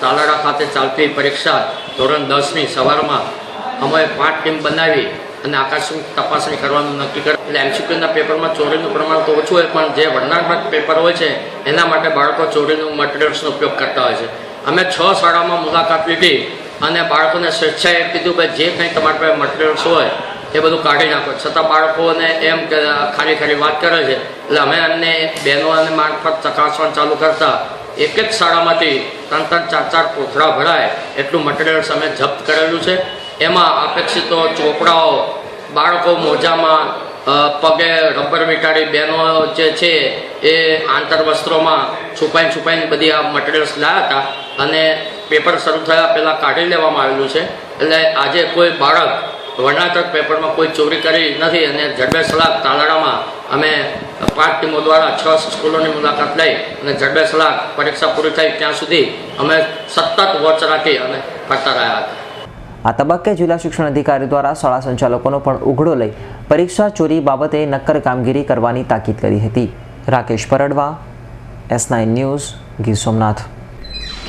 તાલાળા ખાતે ચાલતી પરીક્ષા ધોરણ 10ની સવારમાં અમે 5 ટીમ બનાવી અને આકસ્મિક તપાસણી કરવાનું નક્કી કર્યું. એટલે એમસીક્યુના પેપરમાં ચોરીનું પ્રમાણ તો ઓછું હોય પણ જે વર્ણનાત્મક પેપર હોય છે એના માટે બાળકો ચોરીનું મટીરિયલ્સનો ઉપયોગ કરતા હોય છે. અમે 6 શાળામાં મુલાકાત લીધી અને બાળકોને સ્વેચ્છાએ કીધું કે જે કંઈ તમારી પાસે મટીરિયલ્સ હોય એ બધું કાઢી નાખો. છતાં બાળકોને એમ કે ખાલી વાત કરે છે. એટલે અમે એમને બહેનો અને મારફત ચકાસવાનું ચાલુ કરતા એક જ શાળામાંથી 3-4 કોથળા ભરાય એટલું મટીરિયલ્સ અમે જપ્ત કરેલું છે. એમાં અપેક્ષિતો ચોપડાઓ, બાળકો મોજામાં, પગે રબર વીંટાળી, બહેનો જે છે એ આંતરવસ્ત્રોમાં છુપાઈને બધી આ મટીરિયલ્સ લાવ્યા હતા અને પેપર શરૂ થયા પહેલાં કાઢી લેવામાં આવેલું છે. એટલે આજે કોઈ બાળક વર્ણનાત્મક પેપરમાં કોઈ ચોરી કરી નથી અને ઝડબેસલાક તાલાળામાં અમે 5 ટીમો દ્વારા 6 સ્કૂલોની મુલાકાત લઈ અને ઝડબેસલાક પરીક્ષા પૂરી થઈ ત્યાં સુધી અમે સતત વોચ રાખી અને ફરતા રહ્યા હતા. આ તબક્કે જિલ્લા શિક્ષણ અધિકારી દ્વારા શાળા સંચાલકોનો પણ ઉઘડો લઈ પરીક્ષા ચોરી બાબતે નક્કર કામગીરી કરવાની તાકીદ કરી હતી. Rakesh Pardava, S9 news, Gir Somnath.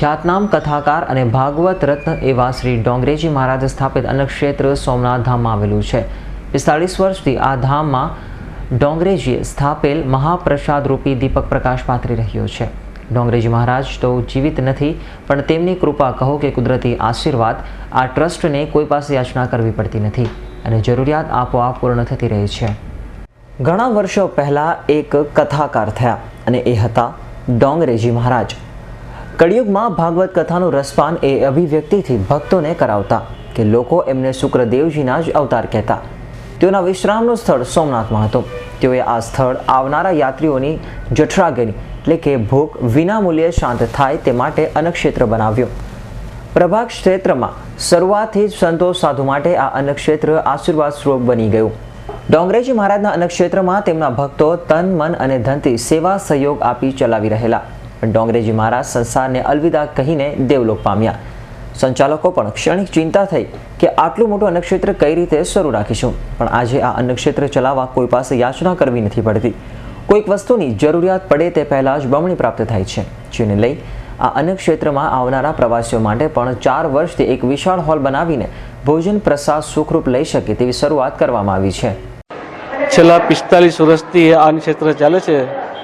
ખ્યાતનામ કથાકાર અને ભાગવત રત્ન એવા શ્રી ડોંગરેજી મહારાજ સ્થાપિત અન્નક્ષેત્ર સોમનાથ ધામમાં આવેલું છે. 45 વર્ષથી આ ધામમાં ડોંગરેજીએ સ્થાપેલ મહાપ્રસાદ રૂપી દીપક પ્રકાશ પાથરી રહ્યો છે. ડોંગરેજી મહારાજ તો જીવિત નથી પણ તેમની કૃપા કહો કે કુદરતી આશીર્વાદ આ ટ્રસ્ટને કોઈ પાસે યાચના કરવી પડતી નથી અને જરૂરિયાત આપોઆપ પૂર્ણ થતી રહે છે. ઘણા વર્ષો પહેલાં એક કથાકાર થયા અને એ હતા ડોંગરેજી મહારાજ. કળિયુગમાં ભાગવત કથાનું રસપાન એ અભિવ્યક્તિથી ભક્તોને કરાવતા કે લોકો એમને શુક્રદેવજીના જ અવતાર કહેતા. તેઓના વિશ્રામનું સ્થળ સોમનાથમાં હતું. તેઓએ આ સ્થળ આવનારા યાત્રીઓની જઠરાગ્નિ એટલે કે ભૂખ વિનામૂલ્યે શાંત થાય તે માટે અન્નક્ષેત્ર બનાવ્યું. પ્રભાગ ક્ષેત્રમાં શરૂઆતથી જ સંતો સાધુ માટે આ અન્નક્ષેત્ર આશીર્વાદ સ્વરૂપ બની ગયું. ડોંગરેજી મહારાજના અન્નક્ષેત્રમાં તેમના ભક્તો તન, મન અને ધનથી સેવા સહયોગ આપી ચલાવી રહેલા. ડોંગરેજી મહારાજ સંસારને અલવિદા કહીને દેવલોક પામ્યા. સંચાલકો પણ ક્ષણિક ચિંતા થઈ કે આટલું મોટું અન્નક્ષેત્ર કઈ રીતે શરૂ રાખીશું, પણ આજે આ અન્નક્ષેત્ર ચલાવવા કોઈ પાસે યાચના કરવી નથી પડતી. કોઈક વસ્તુની જરૂરિયાત પડે તે પહેલાં જ બમણી પ્રાપ્ત થાય છે, જેને લઈ આ અન્નક્ષેત્રમાં આવનારા પ્રવાસીઓ માટે પણ 4 વર્ષથી એક વિશાળ હોલ બનાવીને ભોજન પ્રસાદ સુખરૂપ લઈ શકે તેવી શરૂઆત કરવામાં આવી છે. છેલ્લા 45 વર્ષથી આ અન્નક્ષેત્ર ચાલે છે.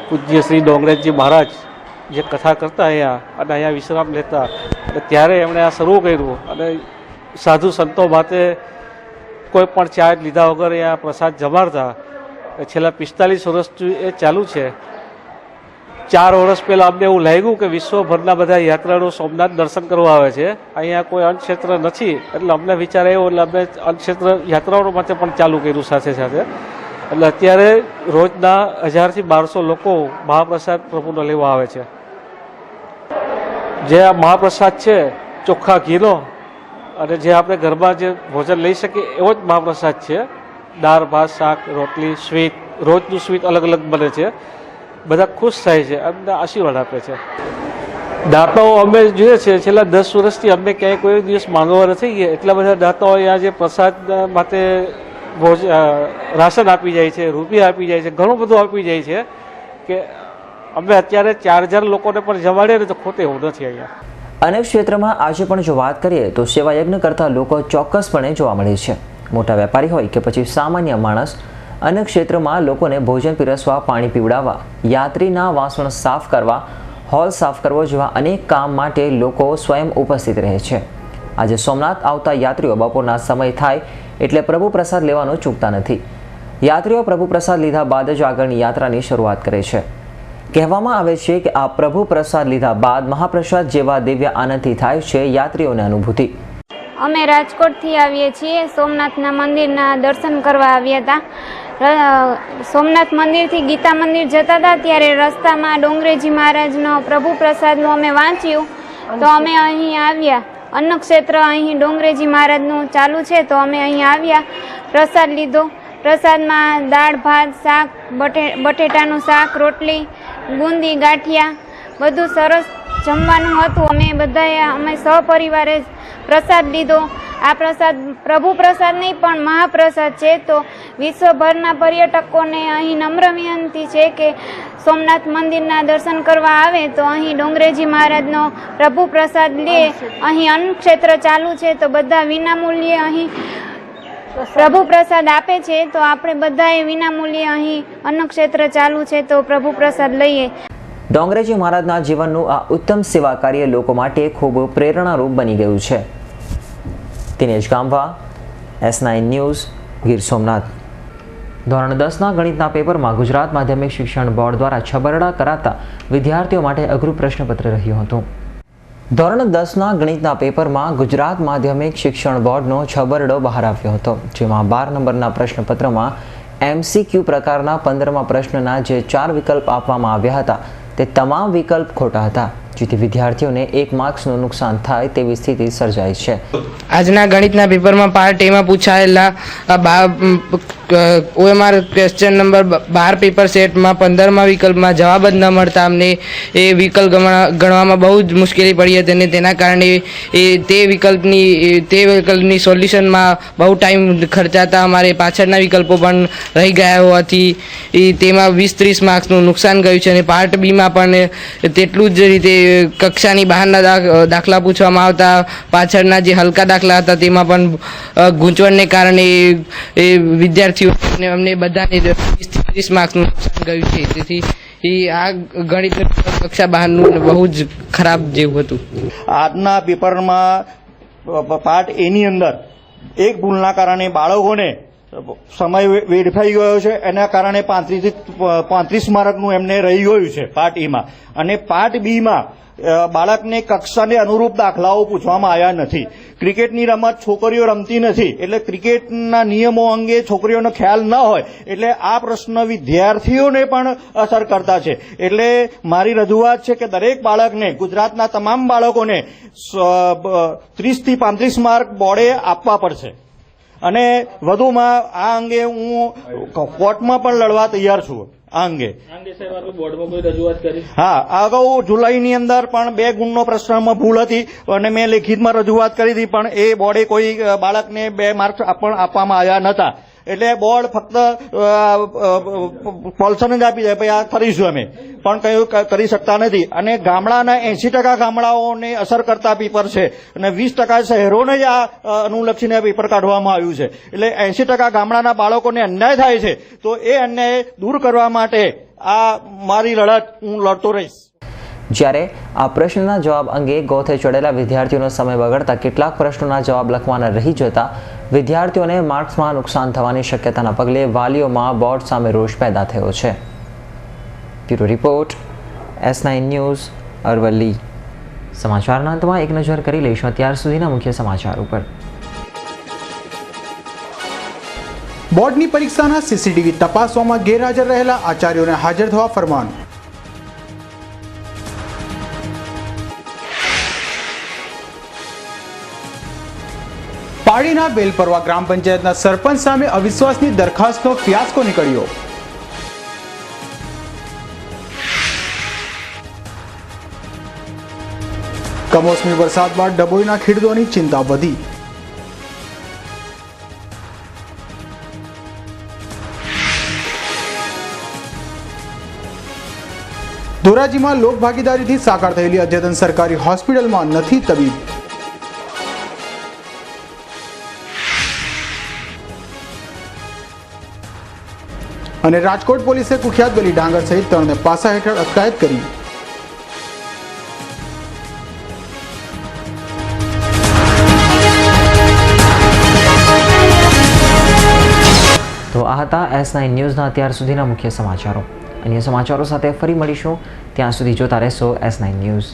પૂજ્ય શ્રી ડોંગરેજી મહારાજ જે કથા કરતા અહીંયા અને અહીંયા વિશ્રામ લેતા અને ત્યારે એમણે આ શરૂ કર્યું અને સાધુ સંતો માટે કોઈ પણ ચાર્જ લીધા વગર અહીંયા પ્રસાદ જમાડતા. છેલ્લા 45 વર્ષથી એ ચાલુ છે. 4 વર્ષ પહેલાં અમને એવું લાગ્યું કે વિશ્વભરના બધા યાત્રાળુઓ સોમનાથ દર્શન કરવા આવે છે, અહીંયા કોઈ અન્નક્ષેત્ર નથી, એટલે અમને વિચાર આવ્યો એટલે અમે અન્નક્ષેત્ર યાત્રાળુઓ માટે પણ ચાલુ કર્યું સાથે સાથે. એટલે અત્યારે રોજના 1000થી 1200 લોકો મહાપ્રસાદ પ્રભુનો લેવા આવે છે. જે આ મહાપ્રસાદ છે ચોખ્ખા ઘીનો અને જે આપણે ઘરમાં જે ભોજન લઈ શકીએ એવો જ મહાપ્રસાદ છે. દાળ, ભાત, શાક, રોટલી, સ્વીટ, રોજનું સ્વીટ અલગ અલગ બને છે. બધા ખુશ થાય છે, અમને આશીર્વાદ આપે છે. દાતાઓ અમે જોઈએ છે છેલ્લા 10 વર્ષથી અમને ક્યાંય કોઈ દિવસ માંગવા નથી ગયા. એટલા બધા દાતાઓ અહીંયા જે પ્રસાદ માટે રાશન આપી જાય છે, રૂપિયા આપી જાય છે, ઘણું બધું આપી જાય છે કે અમે અત્યારે 4000 લોકોને પણ જમાડીએ ને તો ખોટે એવું નથી અહીંયા. અનેક ક્ષેત્રમાં આજે પણ જો વાત કરીએ તો સેવા યજ્ઞ કરતા લોકો ચોક્કસપણે જોવા મળે છે. મોટા વેપારી હોય કે પછી સામાન્ય માણસ, અનેક ક્ષેત્રમાં લોકોને ભોજન પીરસવા, પાણી પીવડાવવા, યાત્રીના વાસણ સાફ કરવા, હોલ સાફ કરવો જેવા અનેક કામ માટે લોકો સ્વયં ઉપસ્થિત રહે છે. આજે સોમનાથ આવતા યાત્રીઓ બપોરના સમય થાય એટલે પ્રભુ પ્રસાદ લેવાનું ચૂકતા નથી. યાત્રીઓ પ્રભુ પ્રસાદ લીધા બાદ જ આગળની યાત્રાની શરૂઆત કરે છે. કહેવામાં આવે છે કે આ પ્રભુ પ્રસાદ લીધા બાદ મહાપ્રસાદ જેવા દિવ્ય આનંદથી થાય છે યાત્રીઓને અનુભૂતિ. અમે રાજકોટથી આવીએ છીએ. સોમનાથના મંદિરના દર્શન કરવા આવ્યા હતા. સોમનાથ મંદિરથી ગીતા મંદિર જતા હતા ત્યારે રસ્તામાં ડોંગરેજી મહારાજનો પ્રભુ પ્રસાદનું અમે વાંચ્યું તો અમે અહીં આવ્યા. અન્નક્ષેત્ર અહીં ડોંગરેજી મહારાજનું ચાલુ છે તો અમે અહીં આવ્યા, પ્રસાદ લીધો. પ્રસાદમાં દાળ ભાત શાક, બટેટાનું શાક, રોટલી, બુંદી, ગાંઠિયા બધું સરસ જમવાનું હતું. અમે સહપરિવારે પ્રસાદ લીધો. આ પ્રસાદ પ્રભુ પ્રસાદ નહીં પણ મહાપ્રસાદ છે. તો વિશ્વભરના પર્યટકોને અહીં નમ્ર વિનંતી છે કે સોમનાથ મંદિરના દર્શન કરવા આવે તો અહીં ડોંગરેજી મહારાજનો પ્રભુ પ્રસાદ લે. અહીં અન્નક્ષેત્ર ચાલુ છે તો બધા વિનામૂલ્યે અહીં પ્રભુ પ્રસાદ આપે છે. તો આપણે બધાએ વિનામૂલ્યે અહીં અન્નક્ષેત્ર ચાલુ છે તો પ્રભુ પ્રસાદ લઈએ. ડોંગરેજી મહારાજના જીવનનું આ ઉત્તમ સેવા કાર્ય લોકો માટે ખૂબ પ્રેરણારૂપ બની ગયું છે. Dinesh ગામવા, S9 news, Gir Somnath. ધોરણ 10ના ગણિતના પેપરમાં ગુજરાત માધ્યમિક શિક્ષણ બોર્ડ દ્વારા છબરડા કરાતા વિદ્યાર્થીઓ માટે અઘરું પ્રશ્નપત્ર રહ્યું હતું. ધોરણ 10ના ગણિતના પેપરમાં ગુજરાત માધ્યમિક શિક્ષણ બોર્ડનો છબરડો બહાર આવ્યો હતો, જેમાં 12 નંબરના પ્રશ્નપત્રમાં MCQ પ્રકારના 15મા પ્રશ્નના જે 4 વિકલ્પ આપવામાં આવ્યા હતા તે તમામ વિકલ્પ ખોટા હતા, જેથી વિદ્યાર્થીઓને 1 માર્ક્સનું નુકસાન થાય તેવી સ્થિતિ સર્જાઈ છે. આજના ગણિતના પેપરમાં પાર્ટ એમાં પૂછાયેલા OMR ક્વેશ્ચન નંબર 12 પેપર સેટમાં 15મા વિકલ્પમાં જવાબ જ ન મળતા અમને એ વિકલ્પ ગણવામાં બહુ જ મુશ્કેલી પડી હતી અને તેના કારણે તે વિકલ્પની સોલ્યુશનમાં બહુ ટાઈમ ખર્ચાતા અમારે પાછળના વિકલ્પો પણ રહી ગયા હોવાથી તેમાં 20-30 માર્ક્સનું નુકસાન ગયું છે. અને પાર્ટ બીમાં પણ તેટલું જ રીતે કક્ષાની બહારના દાખલા પૂછવામાં આવતા, પાછળના જે હલકા દાખલા હતા તેમાં પણ ગૂંચવણને કારણે વિદ્યાર્થીઓને અમને બધાને 20-30 માર્ક્સનું નુકસાન ગયું છે. તેથી આ ગણિત કક્ષા બહારનું બહુ જ ખરાબ જેવું હતું. આજના પેપરમાં પાર્ટ એની અંદર એક ભૂલના કારણે બાળકોને સમય વેડફાઈ ગયો છે. એના કારણે 35 માર્કનું એમને રહી ગયું છે પાર્ટ એમાં. અને પાર્ટ બીમાં બાળકને કક્ષાને અનુરૂપ દાખલાઓ પૂછવામાં આવ્યા નથી. ક્રિકેટની રમત છોકરીઓ રમતી નથી એટલે ક્રિકેટના નિયમો અંગે છોકરીઓનો ખ્યાલ ન હોય એટલે આ પ્રશ્ન વિદ્યાર્થીઓને પણ અસર કરતા છે. એટલે મારી રજૂઆત છે કે દરેક બાળકને, ગુજરાતના તમામ બાળકોને 30 થી 35 માર્ક બોર્ડે આપવા પડશે. અને વધુમાં આ અંગે હું કોર્ટમાં પણ લડવા તૈયાર છું. આ અંગે હા, અગાઉ જુલાઈની અંદર પણ 2 ગુણનો પ્રશ્નમાં ભૂલ હતી અને મેં લેખિતમાં રજૂઆત કરી હતી, પણ એ બોર્ડે કોઈ બાળકને 2 માર્ક્સ પણ આપવામાં આવ્યા નહોતા. એટલે બોર્ડ ફક્ત પોલ્સન જ આપી જાય, ભાઈ આ કરીશું અમે, પણ કયું કરી શકતા નથી. અને ગામડાના 80% ગામડાઓને અસર કરતા પેપર છે અને 20% શહેરોને જ આ અનુલક્ષીને પેપર કાઢવામાં આવ્યું છે. એટલે 80% ગામડાના બાળકોને અન્યાય થાય છે. તો એ અન્યાય દૂર કરવા માટે આ મારી લડત હું લડતો રહીશ. જ્યારે આ પ્રશ્નના જવાબ અંગે ગોથે ચડેલા વિદ્યાર્થીઓનો સમય બગડતા કેટલાક પ્રશ્નોના જવાબ લખવાના રહી જતા વિદ્યાર્થીઓને માર્ક્સમાં નુકસાન થવાની શક્યતાના પગલે વાલીઓમાં બોર્ડ સામે રોષ પેદા થયો છે. Bureau report, S9 news, Aravalli. સમાચારના અંતમાં એક નજર કરી લઈશું અત્યાર સુધીના મુખ્ય સમાચાર ઉપર. બોર્ડની પરીક્ષાના CCTV તપાસવામાં ગેરહાજર રહેલા આચાર્યોને હાજર થવા ફરમાન. પાડીના બેલપરવા ગ્રામ પંચાયતના સરપંચ સામે અવિશ્વાસની દરખાસ્તનો ફિયાસ્કો નીકળ્યો. કમોસમી વરસાદ બાદ ડભોઈના ખેડૂતોની ચિંતા વધી. ધોરાજીમાં લોક ભાગીદારીથી સાકાર થયેલી અદ્યતન સરકારી હોસ્પિટલમાં નથી તબીબ. અને રાજકોટ પોલીસે કુખ્યાત ગલી ડાંગર સહિત 3 ને પાસા હેઠળ અટકાયત કરી. તો આ હતા S9 ન્યૂઝના અત્યાર સુધીના મુખ્ય સમાચારો. અન્ય સમાચારો સાથે ફરી મળીશું. ત્યાં સુધી જોતા રહેશો S9 ન્યૂઝ.